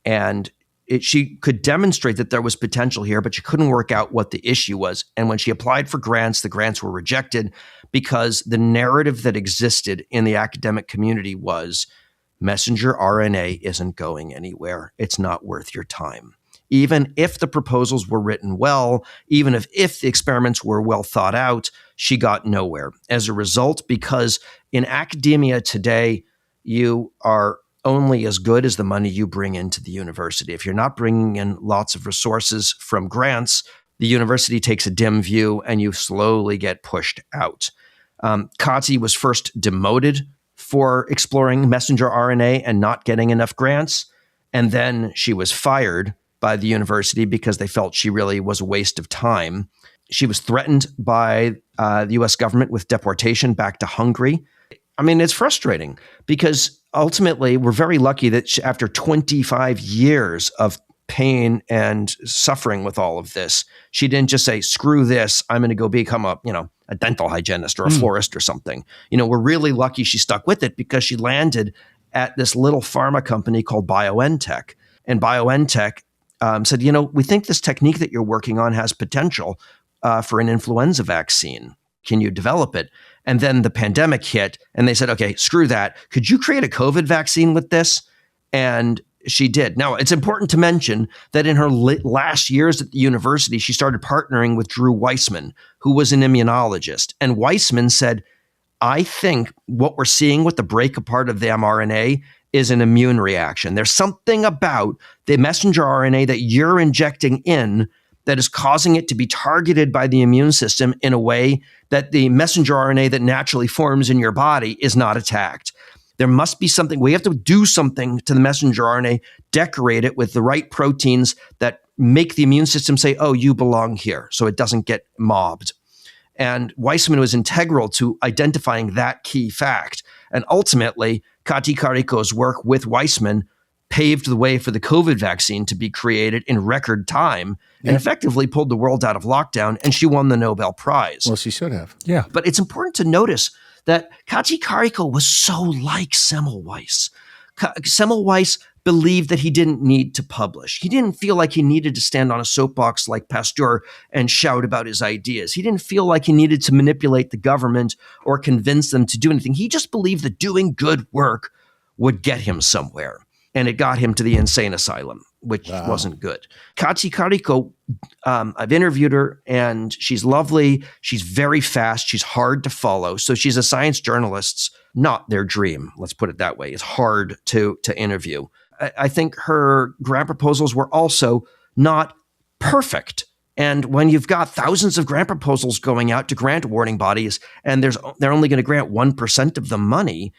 And she could demonstrate that there was potential here, but she couldn't work out what the issue was. And when she applied for grants, the grants were rejected because the narrative that existed in the academic community was messenger RNA isn't going anywhere. It's not worth your time. Even if the proposals were written well, even if the experiments were well thought out, she got nowhere. As a result, because in academia today, you are only as good as the money you bring into the university. If you're not bringing in lots of resources from grants, the university takes a dim view and you slowly get pushed out. Kati was first demoted for exploring messenger RNA and not getting enough grants. And then she was fired by the university because they felt she really was a waste of time. She was threatened by the US government with deportation back to Hungary. I mean, it's frustrating because ultimately we're very lucky that after 25 years of pain and suffering with all of this, she didn't just say, screw this, I'm going to go become a dental hygienist or a florist or something. We're really lucky she stuck with it because she landed at this little pharma company called BioNTech. And BioNTech said, we think this technique that you're working on has potential for an influenza vaccine. Can you develop it? And then the pandemic hit and they said, okay, screw that. Could you create a COVID vaccine with this? And she did. Now, it's important to mention that in her last years at the university, she started partnering with Drew Weissman, who was an immunologist. And Weissman said, I think what we're seeing with the break apart of the mRNA is an immune reaction. There's something about the messenger RNA that you're injecting in that is causing it to be targeted by the immune system in a way that the messenger RNA that naturally forms in your body is not attacked. There must be something. We have to do something to the messenger RNA, decorate it with the right proteins that make the immune system say, oh, you belong here, so it doesn't get mobbed. And Weissman was integral to identifying that key fact. And ultimately, Kati Kariko's work with Weissman paved the way for the COVID vaccine to be created in record time and effectively pulled the world out of lockdown. And she won the Nobel Prize. Well, she should have. Yeah. But it's important to notice that Kati Kariko was so like Semmelweis. Semmelweis believed that he didn't need to publish. He didn't feel like he needed to stand on a soapbox like Pasteur and shout about his ideas. He didn't feel like he needed to manipulate the government or convince them to do anything. He just believed that doing good work would get him somewhere. And it got him to the insane asylum, which wasn't good. Kati Kariko, I've interviewed her, and she's lovely. She's very fast. She's hard to follow. So she's a science journalist's not their dream. Let's put it that way. It's hard to interview. I think her grant proposals were also not perfect. And when you've got thousands of grant proposals going out to grant awarding bodies, and they're only going to grant 1% of the money,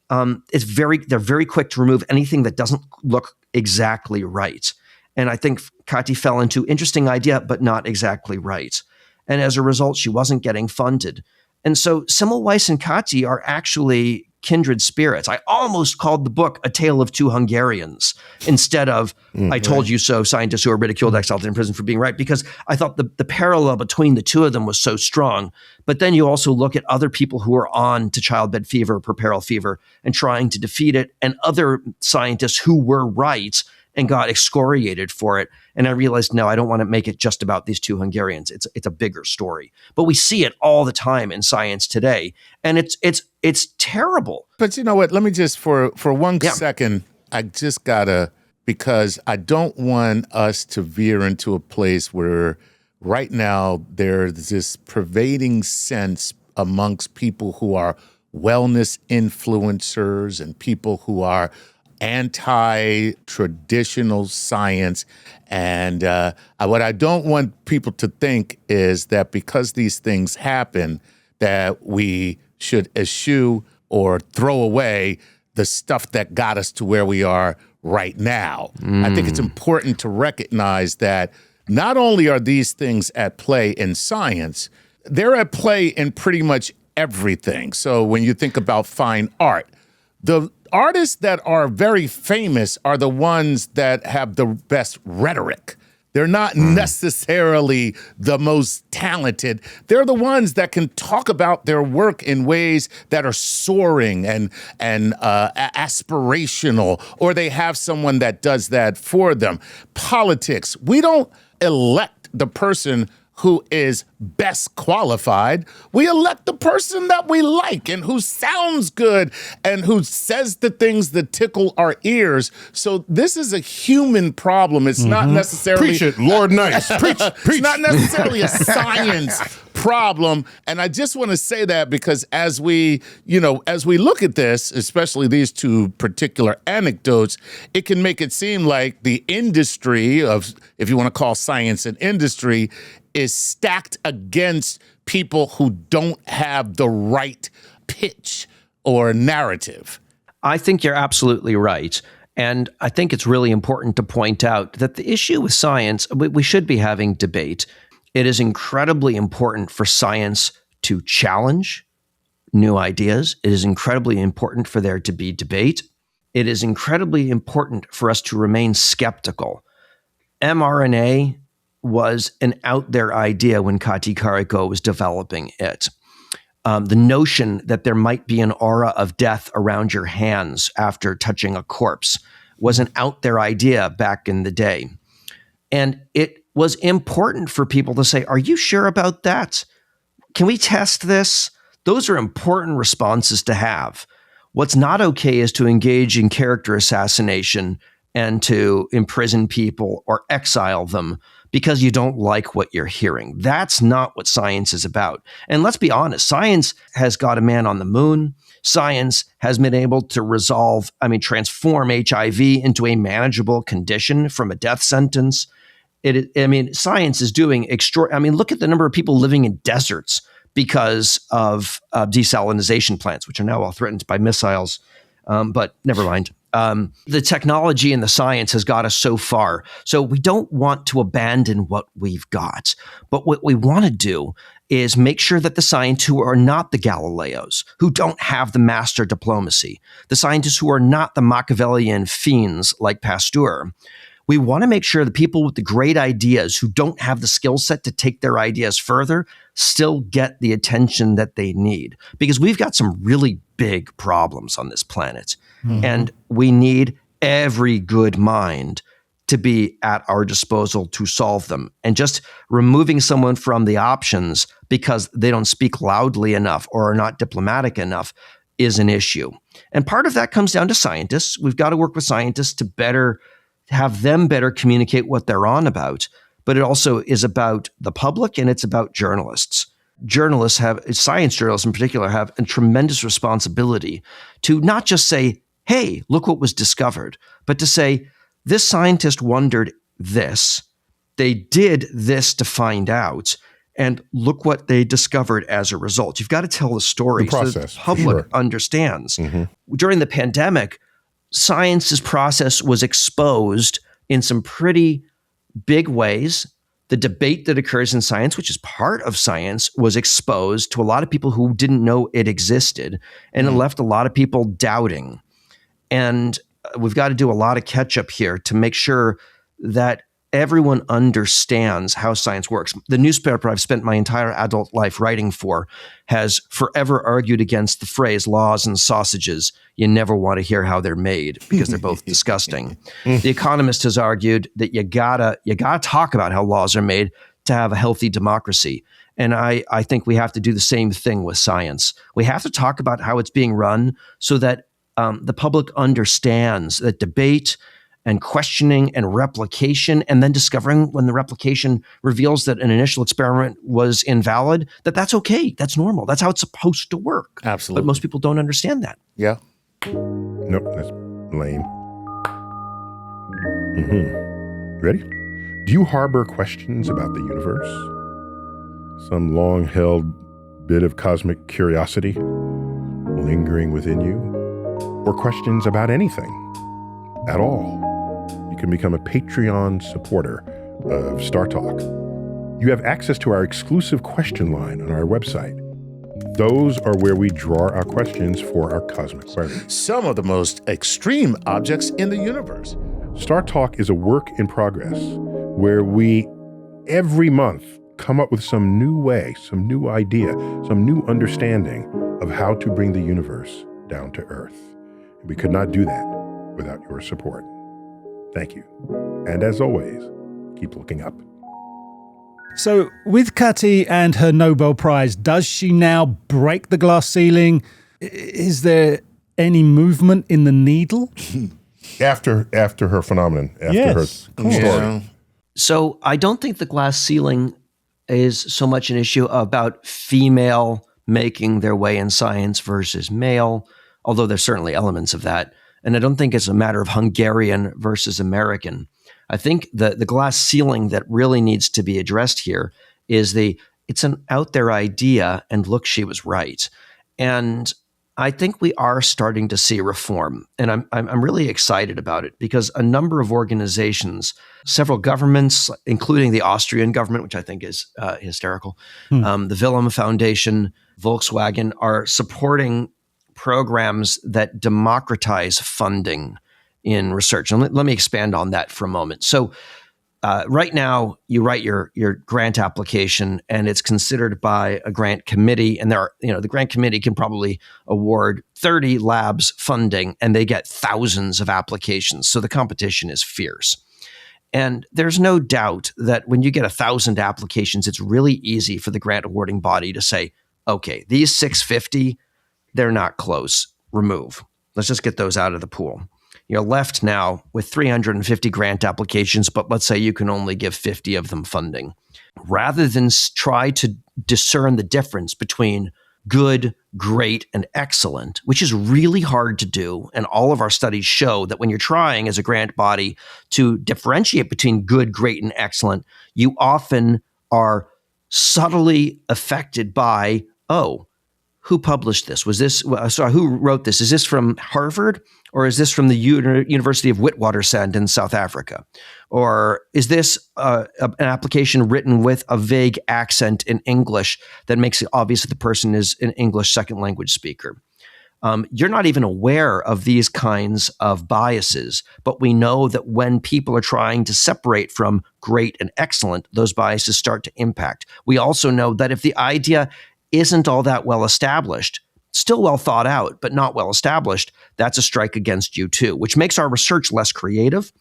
they're very quick to remove anything that doesn't look exactly right. And I think Kati fell into interesting idea, but not exactly right. And as a result, she wasn't getting funded. And so Semmelweis and Kati are actually kindred spirits. I almost called the book A Tale of Two Hungarians instead of I Told You So, Scientists Who Are Ridiculed, Exiled, and Imprisoned for Being Right, because I thought the parallel between the two of them was so strong. But then you also look at other people who are on to childbed fever, puerperal fever, and trying to defeat it, and other scientists who were right and got excoriated for it. And I realized, no, I don't want to make it just about these two Hungarians. It's a bigger story. But we see it all the time in science today, and it's terrible. But you know what? Let me just for one second, I just gotta, because I don't want us to veer into a place where right now there's this pervading sense amongst people who are wellness influencers and people who are anti-traditional science. And what I don't want people to think is that because these things happen, that we should eschew or throw away the stuff that got us to where we are right now. I think it's important to recognize that not only are these things at play in science, they're at play in pretty much everything. So when you think about fine art, the artists that are very famous are the ones that have the best rhetoric. They're not necessarily the most talented. They're the ones that can talk about their work in ways that are soaring and aspirational, or they have someone that does that for them. Politics, we don't elect the person who is best qualified. We elect the person that we like and who sounds good and who says the things that tickle our ears. So this is a human problem. It's not necessarily— Preach it, Lord Nice. Preach. It's not necessarily a science problem. And I just want to say that because as we look at this, especially these two particular anecdotes, it can make it seem like the industry of, if you want to call science an industry, is stacked against people who don't have the right pitch or narrative. I think you're absolutely right. And I think it's really important to point out that the issue with science, we should be having debate. It is incredibly important for science to challenge new ideas. It is incredibly important for there to be debate. It is incredibly important for us to remain skeptical. mRNA was an out there idea when Kati Kariko was developing it. The notion that there might be an aura of death around your hands after touching a corpse was an out there idea back in the day. And it was important for people to say, are you sure about that? Can we test this? Those are important responses to have. What's not okay is to engage in character assassination and to imprison people or exile them because you don't like what you're hearing. That's not what science is about. And let's be honest, science has got a man on the moon. Science has been able to transform HIV into a manageable condition from a death sentence. Science is doing look at the number of people living in deserts because of desalination plants, which are now all threatened by missiles. But never mind. The technology and the science has got us so far. So we don't want to abandon what we've got. But what we want to do is make sure that the scientists who are not the Galileos, who don't have the master diplomacy, the scientists who are not the Machiavellian fiends like Pasteur, we want to make sure the people with the great ideas who don't have the skill set to take their ideas further still get the attention that they need. Because we've got some really big problems on this planet. Mm-hmm. And we need every good mind to be at our disposal to solve them. And just removing someone from the options because they don't speak loudly enough or are not diplomatic enough is an issue. And part of that comes down to scientists. We've got to work with scientists to have them better communicate what they're on about. But it also is about the public, and it's about journalists. Science journalists in particular, have a tremendous responsibility to not just say, hey, look what was discovered, but to say, this scientist wondered this, they did this to find out, and look what they discovered as a result. You've got to tell the story so that the public understands. Mm-hmm. During the pandemic, science's process was exposed in some pretty big ways. The debate that occurs in science, which is part of science, was exposed to a lot of people who didn't know it existed, and it left a lot of people doubting. And we've got to do a lot of catch up here to make sure that everyone understands how science works. The newspaper I've spent my entire adult life writing for has forever argued against the phrase laws and sausages. You never want to hear how they're made because they're both disgusting. The Economist has argued that you gotta talk about how laws are made to have a healthy democracy. And I think we have to do the same thing with science. We have to talk about how it's being run so that the public understands that debate and questioning and replication, and then discovering when the replication reveals that an initial experiment was invalid, that's okay. That's normal. That's how it's supposed to work. Absolutely. But most people don't understand that. Yeah. Nope, that's lame. Mm-hmm. Ready? Do you harbor questions about the universe? Some long-held bit of cosmic curiosity lingering within you? Or questions about anything at all? You can become a Patreon supporter of StarTalk. You have access to our exclusive question line on our website. Those are where we draw our questions for our cosmic queries. Some of the most extreme objects in the universe. StarTalk is a work in progress where we, every month, come up with some new way, some new idea, some new understanding of how to bring the universe down to Earth. We could not do that without your support. Thank you. And as always, keep looking up. So with Kati and her Nobel Prize, does she now break the glass ceiling? Is there any movement in the needle? After her phenomenon, her story. Yeah. So I don't think the glass ceiling is so much an issue about female making their way in science versus male, although there's certainly elements of that. And I don't think it's a matter of Hungarian versus American. I think the glass ceiling that really needs to be addressed here is it's an out there idea, and look, she was right. And I think we are starting to see reform, and I'm really excited about it because a number of organizations, several governments, including the Austrian government, which I think is hysterical, the Willem Foundation, Volkswagen, are supporting programs that democratize funding in research. And let me expand on that for a moment. So right now, you write your grant application, and it's considered by a grant committee. And the grant committee can probably award 30 labs funding, and they get thousands of applications. So the competition is fierce. And there's no doubt that when you get 1,000 applications, it's really easy for the grant awarding body to say, okay, these 650, they're not close. Remove. Let's just get those out of the pool. You're left now with 350 grant applications, but let's say you can only give 50 of them funding. Rather than try to discern the difference between good, great, and excellent, which is really hard to do. And all of our studies show that when you're trying as a grant body to differentiate between good, great, and excellent, you often are subtly affected by, who published this? Who wrote this? Is this from Harvard? Or is this from the University of Witwatersrand in South Africa? Or is this an application written with a vague accent in English that makes it obvious that the person is an English second language speaker? You're not even aware of these kinds of biases, but we know that when people are trying to separate from great and excellent, those biases start to impact. We also know that if the idea isn't all that well established, still well thought out, but not well established, that's a strike against you too, which makes our research less creative,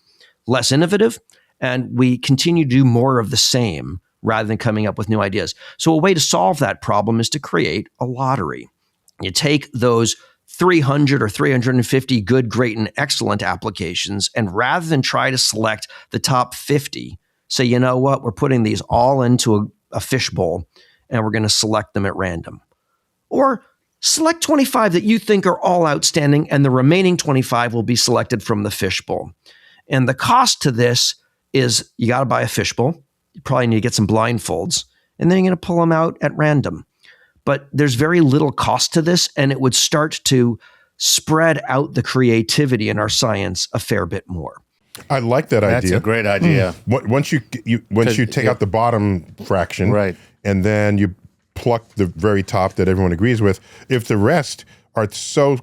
less innovative, and we continue to do more of the same rather than coming up with new ideas. So a way to solve that problem is to create a lottery. You take those 300 or 350 good, great, and excellent applications, and rather than try to select the top 50, say, you know what, we're putting these all into a fishbowl, and we're going to select them at random. Or select 25 that you think are all outstanding, and the remaining 25 will be selected from the fishbowl. And the cost to this is you got to buy a fishbowl. You probably need to get some blindfolds, and then you're going to pull them out at random. But there's very little cost to this, and it would start to spread out the creativity in our science a fair bit more. I like that idea. That's a great idea. Once you take out the bottom fraction, right, and then you pluck the very top that everyone agrees with, if the rest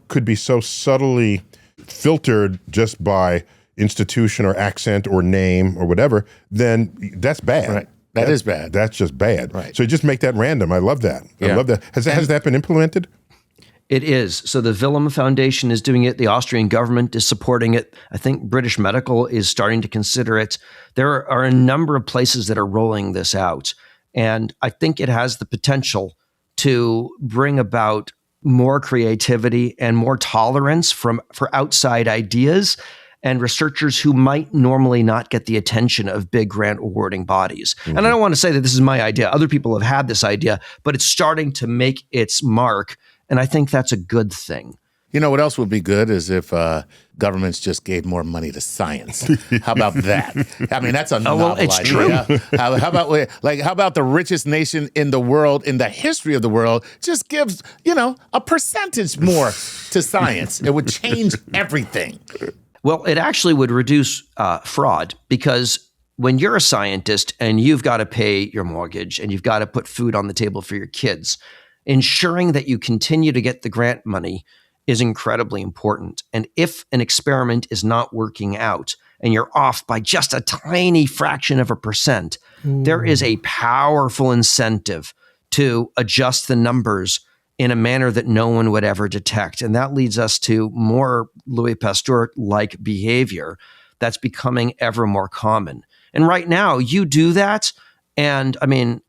could be so subtly filtered just by institution or accent or name or whatever, then that's bad. Right. That is bad. That's just bad. Right. So you just make that random. I love that. Yeah. I love that. Has that been implemented? It is. So the Willem Foundation is doing it. The Austrian government is supporting it. I think British Medical is starting to consider it. There are a number of places that are rolling this out. And I think it has the potential to bring about more creativity and more tolerance for outside ideas and researchers who might normally not get the attention of big grant awarding bodies. Mm-hmm. And I don't want to say that this is my idea. Other people have had this idea, but it's starting to make its mark. And I think that's a good thing. You know what else would be good is if governments just gave more money to science. How about that? I mean, that's a novel it's idea. True. How about the richest nation in the world, in the history of the world, just gives, a percentage more to science? It would change everything. Well, it actually would reduce fraud, because when you're a scientist and you've got to pay your mortgage and you've got to put food on the table for your kids, ensuring that you continue to get the grant money is incredibly important. And if an experiment is not working out and you're off by just a tiny fraction of a percent, there is a powerful incentive to adjust the numbers in a manner that no one would ever detect. And that leads us to more Louis Pasteur-like behavior that's becoming ever more common. And right now, you do that, and I mean,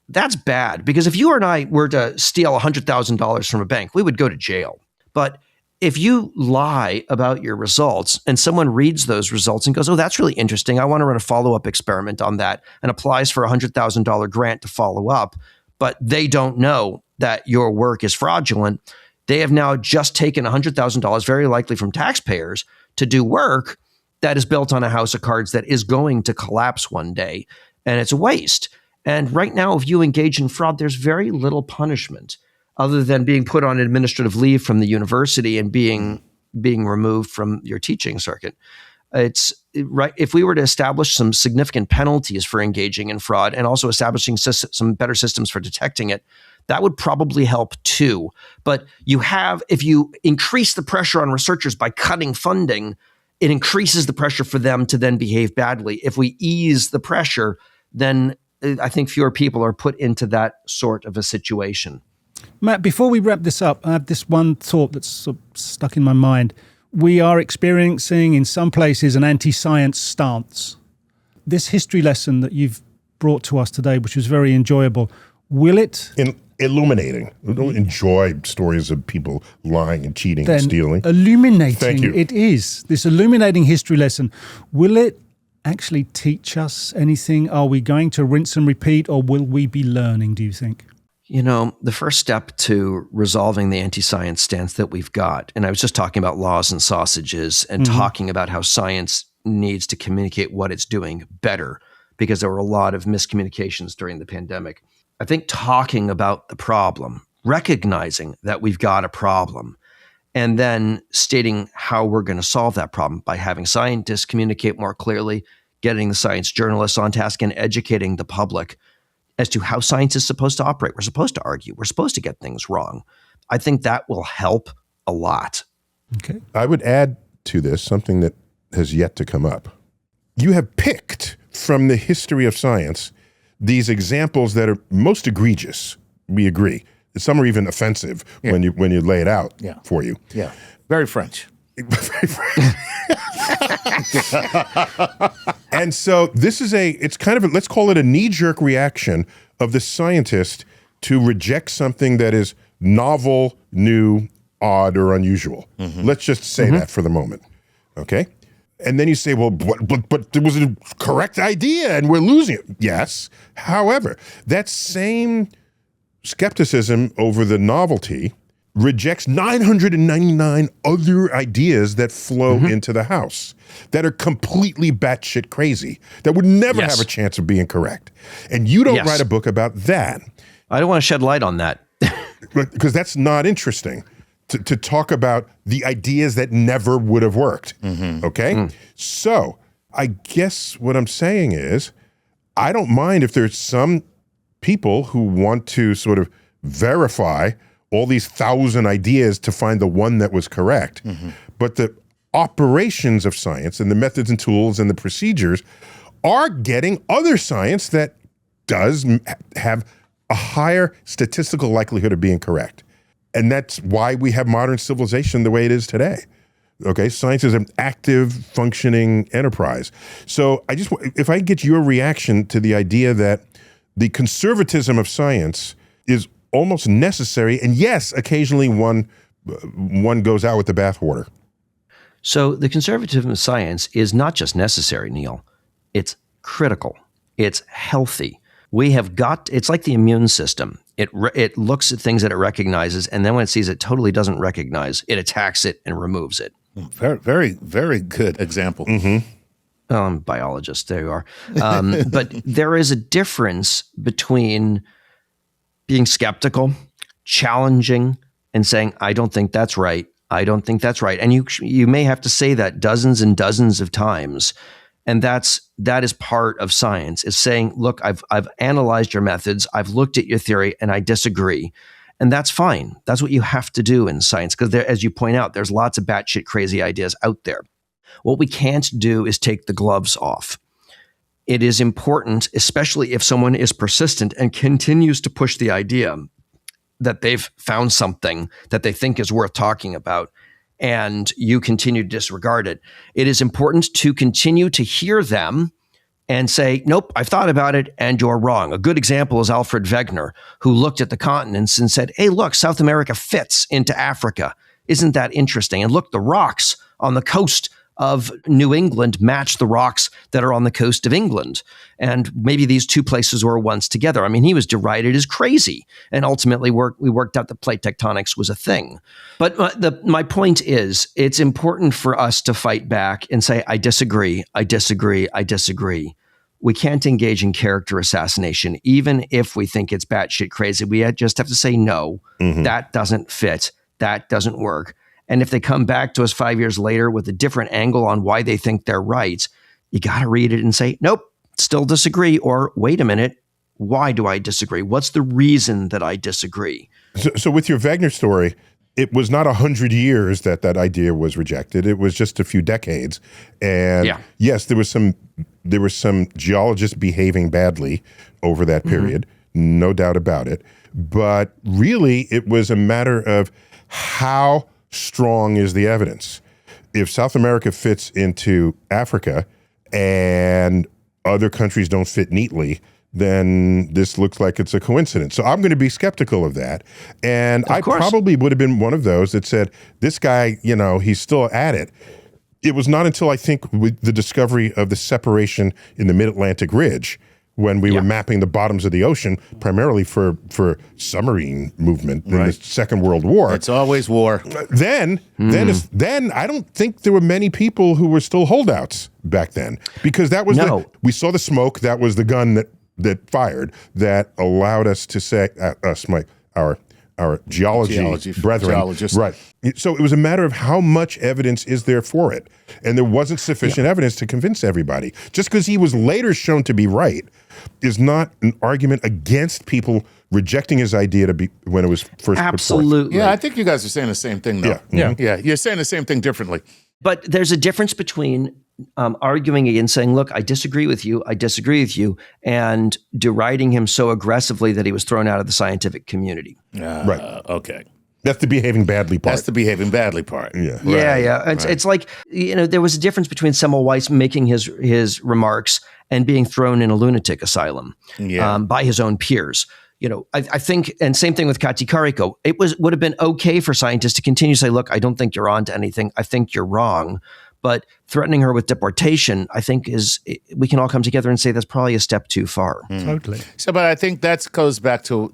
that's bad, because if you and I were to steal $100,000 from a bank, we would go to jail. But if you lie about your results and someone reads those results and goes, oh, that's really interesting, I want to run a follow-up experiment on that, and applies for a $100,000 grant to follow up, but they don't know that your work is fraudulent, they have now just taken $100,000, very likely from taxpayers, to do work that is built on a house of cards that is going to collapse one day, and it's a waste. And right now, if you engage in fraud, there's very little punishment other than being put on administrative leave from the university and being removed from your teaching circuit. It's right. If we were to establish some significant penalties for engaging in fraud and also establishing some better systems for detecting it, that would probably help too. But if you increase the pressure on researchers by cutting funding, it increases the pressure for them to then behave badly. If we ease the pressure, then I think fewer people are put into that sort of a situation. Matt, before we wrap this up, I have this one thought that's sort of stuck in my mind. We are experiencing in some places an anti-science stance. This history lesson that you've brought to us today, which was very enjoyable, will it... Illuminating. We don't enjoy stories of people lying and cheating and stealing. Illuminating. Thank you. It is. This illuminating history lesson. Will it actually teach us anything? Are we going to rinse and repeat, or will we be learning, do you think? The first step to resolving the anti-science stance that we've got, and I was just talking about laws and sausages and talking about how science needs to communicate what it's doing better, because there were a lot of miscommunications during the pandemic. I think talking about the problem, recognizing that we've got a problem, and then stating how we're going to solve that problem by having scientists communicate more clearly, getting the science journalists on task, and educating the public as to how science is supposed to operate. We're supposed to argue. We're supposed to get things wrong. I think that will help a lot. Okay. I would add to this something that has yet to come up. You have picked from the history of science these examples that are most egregious. We agree. Some are even offensive when you lay it out for you. Yeah. Very French. And so this is it's kind of let's call it a knee-jerk reaction of the scientist to reject something that is novel, new, odd, or unusual. Let's just say that for the moment, okay? And then you say, well, but there was a correct idea and we're losing it. Yes. However, that same skepticism over the novelty rejects 999 other ideas that flow into the house that are completely batshit crazy, that would never have a chance of being correct. And you don't write a book about that. I don't want to shed light on that. Because that's not interesting to talk about the ideas that never would have worked. Okay? So I guess what I'm saying is I don't mind if there's some people who want to sort of verify all these 1,000 ideas to find the one that was correct. But the operations of science and the methods and tools and the procedures are getting other science that does have a higher statistical likelihood of being correct. And that's why we have modern civilization the way it is today. Okay, science is an active, functioning enterprise. So if I get your reaction to the idea that the conservatism of science is almost necessary, and yes, occasionally one goes out with the bathwater. So the conservatism of science is not just necessary, Neil. It's critical. It's healthy. It's like the immune system. It looks at things that it recognizes, and then when it sees it totally doesn't recognize, it attacks it and removes it. Very, very, very good example. Biologist, there you are. But there is a difference between being skeptical, challenging, and saying, I don't think that's right. I don't think that's right. And you may have to say that dozens and dozens of times. And that is part of science, is saying, look, I've analyzed your methods, I've looked at your theory, and I disagree. And that's fine. That's what you have to do in science, because as you point out, there's lots of batshit crazy ideas out there. What we can't do is take the gloves off. It is important, especially if someone is persistent and continues to push the idea that they've found something that they think is worth talking about, and you continue to disregard it. It is important to continue to hear them and say, nope, I've thought about it and you're wrong. A good example is Alfred Wegener, who looked at the continents and said, hey, look, South America fits into Africa. Isn't that interesting? And look, the rocks on the coast of New England match the rocks that are on the coast of England. And maybe these two places were once together. I mean, he was derided as crazy. And ultimately, we worked out that plate tectonics was a thing. But my point is, it's important for us to fight back and say, I disagree, I disagree, I disagree. We can't engage in character assassination, even if we think it's batshit crazy. We just have to say, no, that doesn't fit. That doesn't work. And if they come back to us 5 years later with a different angle on why they think they're right, you got to read it and say, nope, still disagree. Or wait a minute, why do I disagree? What's the reason that I disagree? So with your Wegener story, it was not 100 years that idea was rejected. It was just a few decades. And yes, there was some geologists behaving badly over that period, no doubt about it. But really, it was a matter of how strong is the evidence. If South America fits into Africa and other countries don't fit neatly, then this looks like it's a coincidence. So I'm going to be skeptical of that. And I probably would have been one of those that said, this guy, he's still at it. It was not until I think with the discovery of the separation in the Mid-Atlantic Ridge when we were mapping the bottoms of the ocean, primarily for submarine movement in the Second World War. It's always war. Then I don't think there were many people who were still holdouts back then, because that was we saw the smoke. That was the gun that fired, that allowed us to say our geology brethren, geologists. Right. So it was a matter of how much evidence is there for it. And there wasn't sufficient evidence to convince everybody. Just because he was later shown to be right is not an argument against people rejecting his idea to be when it was first put forth. Absolutely. Yeah, I think you guys are saying the same thing, though. Yeah. You're saying the same thing differently. But there's a difference between arguing against saying, look, I disagree with you, and deriding him so aggressively that he was thrown out of the scientific community. Right. Okay. That's the behaving badly part. That's the behaving badly part. Yeah. Yeah. It's like, there was a difference between Semmelweis making his remarks and being thrown in a lunatic asylum by his own peers. I think, and same thing with Kati Karikó, would have been okay for scientists to continue to say, look, I don't think you're onto anything. I think you're wrong. But threatening her with deportation, I think we can all come together and say that's probably a step too far. Totally. So, but I think that goes back to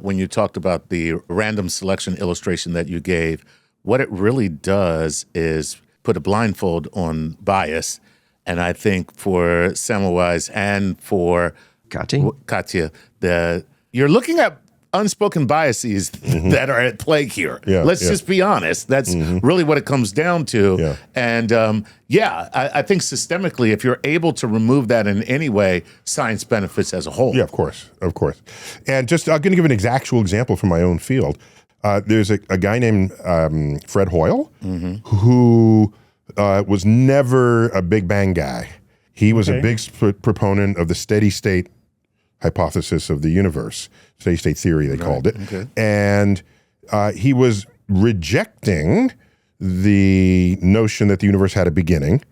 when you talked about the random selection illustration that you gave. What it really does is put a blindfold on bias. And I think for Semmelweis and for Katya, you're looking at unspoken biases that are at play here. Let's just be honest. That's really what it comes down to. Yeah. And I think systemically, if you're able to remove that in any way, science benefits as a whole. Yeah, of course. And just, I'm going to give an actual example from my own field. There's a guy named Fred Hoyle who was never a Big Bang guy. He was a big proponent of the steady state hypothesis of the universe, steady state theory they called it. Okay. And he was rejecting the notion that the universe had a beginning.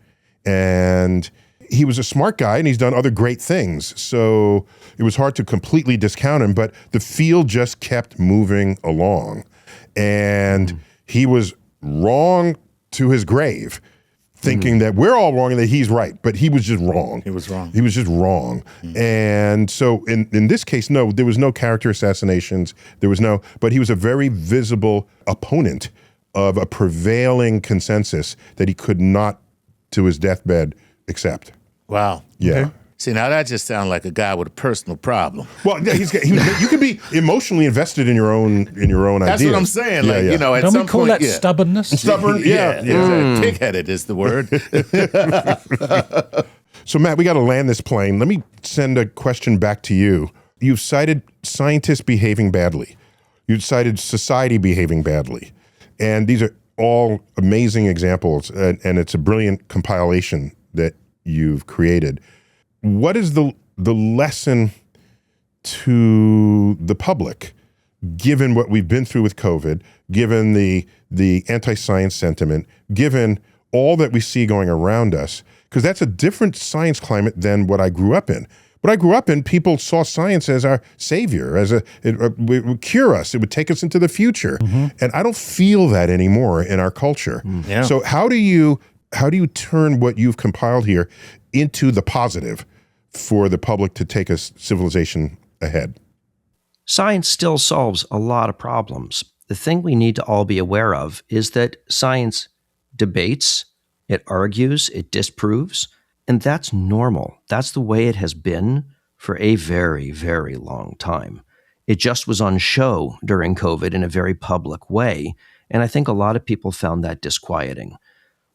And he was a smart guy and he's done other great things. So it was hard to completely discount him, but the field just kept moving along. And he was wrong to his grave, thinking that we're all wrong and that he's right, but he was just wrong. He was just wrong. And so in this case, no, there was no character assassinations. But he was a very visible opponent of a prevailing consensus that he could not, to his deathbed, accept. Wow. Yeah. Okay. See, now that just sounds like a guy with a personal problem. Well, you can be emotionally invested in your own idea. That's what I'm saying. At Don't some we call point, that stubbornness? Stubborn, Pig-headed is the word. So, Matt, we got to land this plane. Let me send a question back to you. You've cited scientists behaving badly. You've cited society behaving badly. And these are all amazing examples, and it's a brilliant compilation that you've created. What is the lesson to the public, given what we've been through with COVID, given the anti-science sentiment, given all that we see going around us? Because that's a different science climate than what I grew up in. What I grew up in, people saw science as our savior, it would cure us, it would take us into the future. And I don't feel that anymore in our culture. Yeah. So how do you turn what you've compiled here into the positive for the public to take a civilization ahead? Science still solves a lot of problems. The thing we need to all be aware of is that science debates, it argues, it disproves, and that's normal. That's the way it has been for a very, very long time. It just was on show during COVID in a very public way, and I think a lot of people found that disquieting.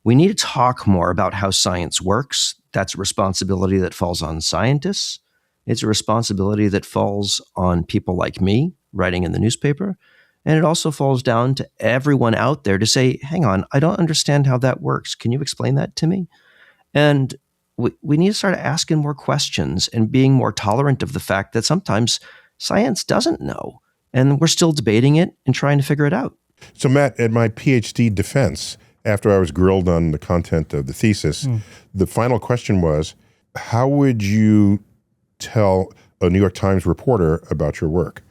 We need to talk more about how science works. That's a responsibility that falls on scientists. It's a responsibility that falls on people like me, writing in the newspaper. And it also falls down to everyone out there to say, hang on, I don't understand how that works. Can you explain that to me? And we need to start asking more questions and being more tolerant of the fact that sometimes science doesn't know. And we're still debating it and trying to figure it out. So, Matt, at my PhD defense, after I was grilled on the content of the thesis, the final question was, how would you tell a New York Times reporter about your work?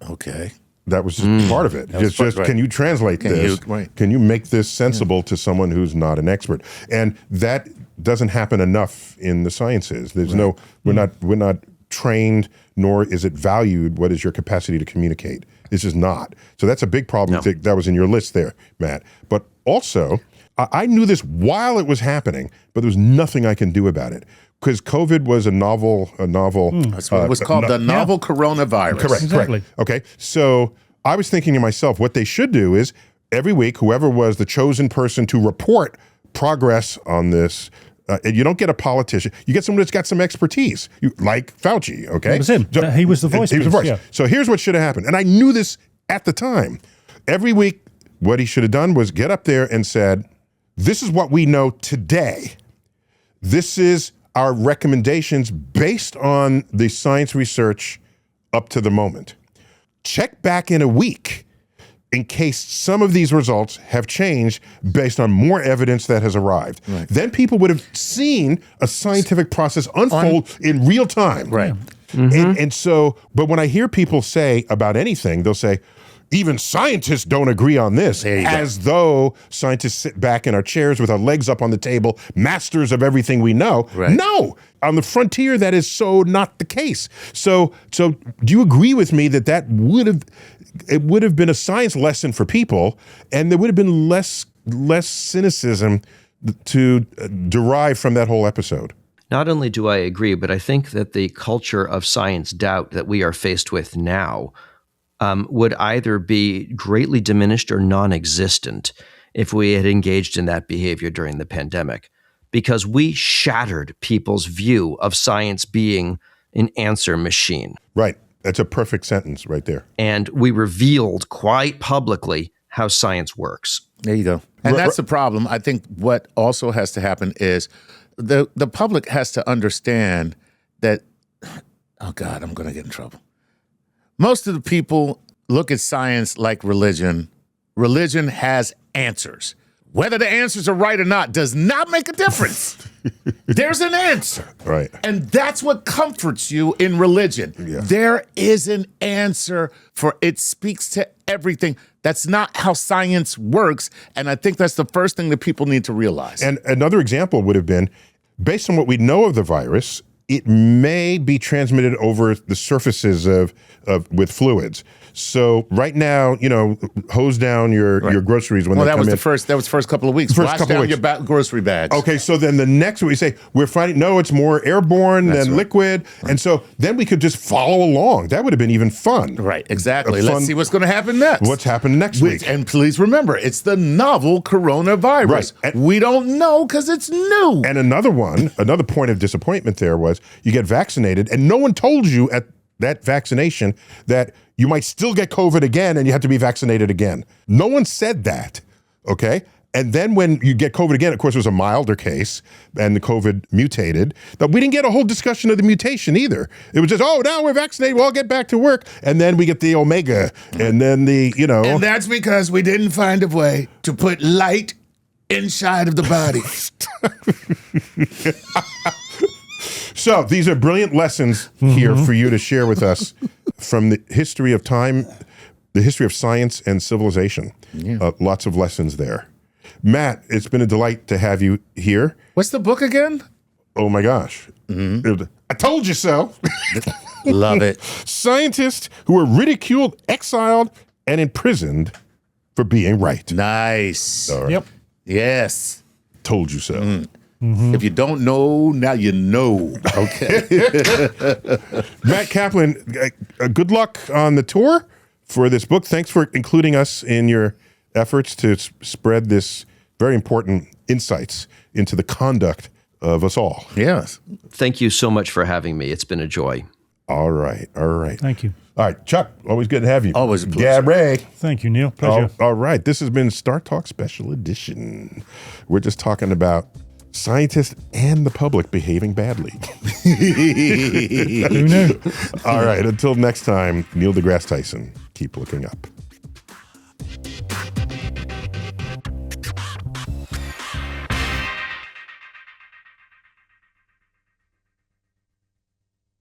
Okay. That was just part of it. Just can you translate this? Can you make this sensible to someone who's not an expert? And that doesn't happen enough in the sciences. There's we're not trained, nor is it valued. What is your capacity to communicate? It's just not. So that's a big problem. No. That was in your list there, Matt. But also, I knew this while it was happening, but there was nothing I can do about it. Because COVID was a novel. That's what it was called, the novel coronavirus. Correct. Okay, so I was thinking to myself, what they should do is every week, whoever was the chosen person to report progress on this, you don't get a politician, you get someone that's got some expertise, like Fauci. Okay, it was him. He was the voice. He was the voice. Yeah. So here's what should have happened, and I knew this at the time. Every week, what he should have done was get up there and said, "This is what we know today. This is our recommendations based on the science research up to the moment. Check back in a week in case some of these results have changed based on more evidence that has arrived." Right. Then people would have seen a scientific process unfold in real time. Right. Mm-hmm. And so, but when I hear people say about anything, they'll say, even scientists don't agree on this, as though scientists sit back in our chairs with our legs up on the table, masters of everything we know. Right. No, on the frontier, that is so not the case. So do you agree with me that would have been a science lesson for people, and there would have been less cynicism to derive from that whole episode? Not only do I agree, but I think that the culture of science doubt that we are faced with now would either be greatly diminished or non-existent if we had engaged in that behavior during the pandemic, because we shattered people's view of science being an answer machine. Right. That's a perfect sentence right there. And we revealed quite publicly how science works. There you go. And that's the problem. I think what also has to happen is the public has to understand that, oh God, I'm going to get in trouble. Most of the people look at science like religion. Religion has answers. Whether the answers are right or not does not make a difference. There's an answer. Right. And that's what comforts you in religion. Yeah. There is an answer for it speaks to everything. That's not how science works. And I think that's the first thing that people need to realize. And another example would have been, based on what we know of the virus, it may be transmitted over the surfaces of with fluids. So right now, hose down your groceries when they come in. That was the first couple of weeks. Wash down your grocery bags. Okay, so then the next week we say, we're finding, no, it's more airborne than liquid. Right. And so then we could just follow along. That would have been even fun. Right, exactly. Let's see what's going to happen next. What's happening next week. And please remember, it's the novel coronavirus. Right. And we don't know because it's new. And another point of disappointment there was you get vaccinated and no one told you at that vaccination that you might still get COVID again and you have to be vaccinated again. No one said that, okay? And then when you get COVID again, of course, it was a milder case and the COVID mutated, but we didn't get a whole discussion of the mutation either. It was just, now we're vaccinated, we'll all get back to work. And then we get the Omega and then And that's because we didn't find a way to put light inside of the body. So these are brilliant lessons here for you to share with us from the history of time, the history of science and civilization. Yeah. Lots of lessons there. Matt, it's been a delight to have you here. What's the book again? Oh my gosh. Mm-hmm. I told you so. Love it. Scientists who were ridiculed, exiled, and imprisoned for being right. Nice. Right. Yep. Yes. Told you so. Mm-hmm. If you don't know, now you know. Okay. Matt Kaplan, good luck on the tour for this book. Thanks for including us in your efforts to spread this very important insights into the conduct of us all. Yes. Thank you so much for having me. It's been a joy. All right. Thank you. All right, Chuck, always good to have you. Always a pleasure. Gab Ray. Thank you, Neil. Pleasure. All right, this has been StarTalk Special Edition. We're just talking about scientists and the public behaving badly. Who knew? All right, until next time, Neil deGrasse Tyson, keep looking up.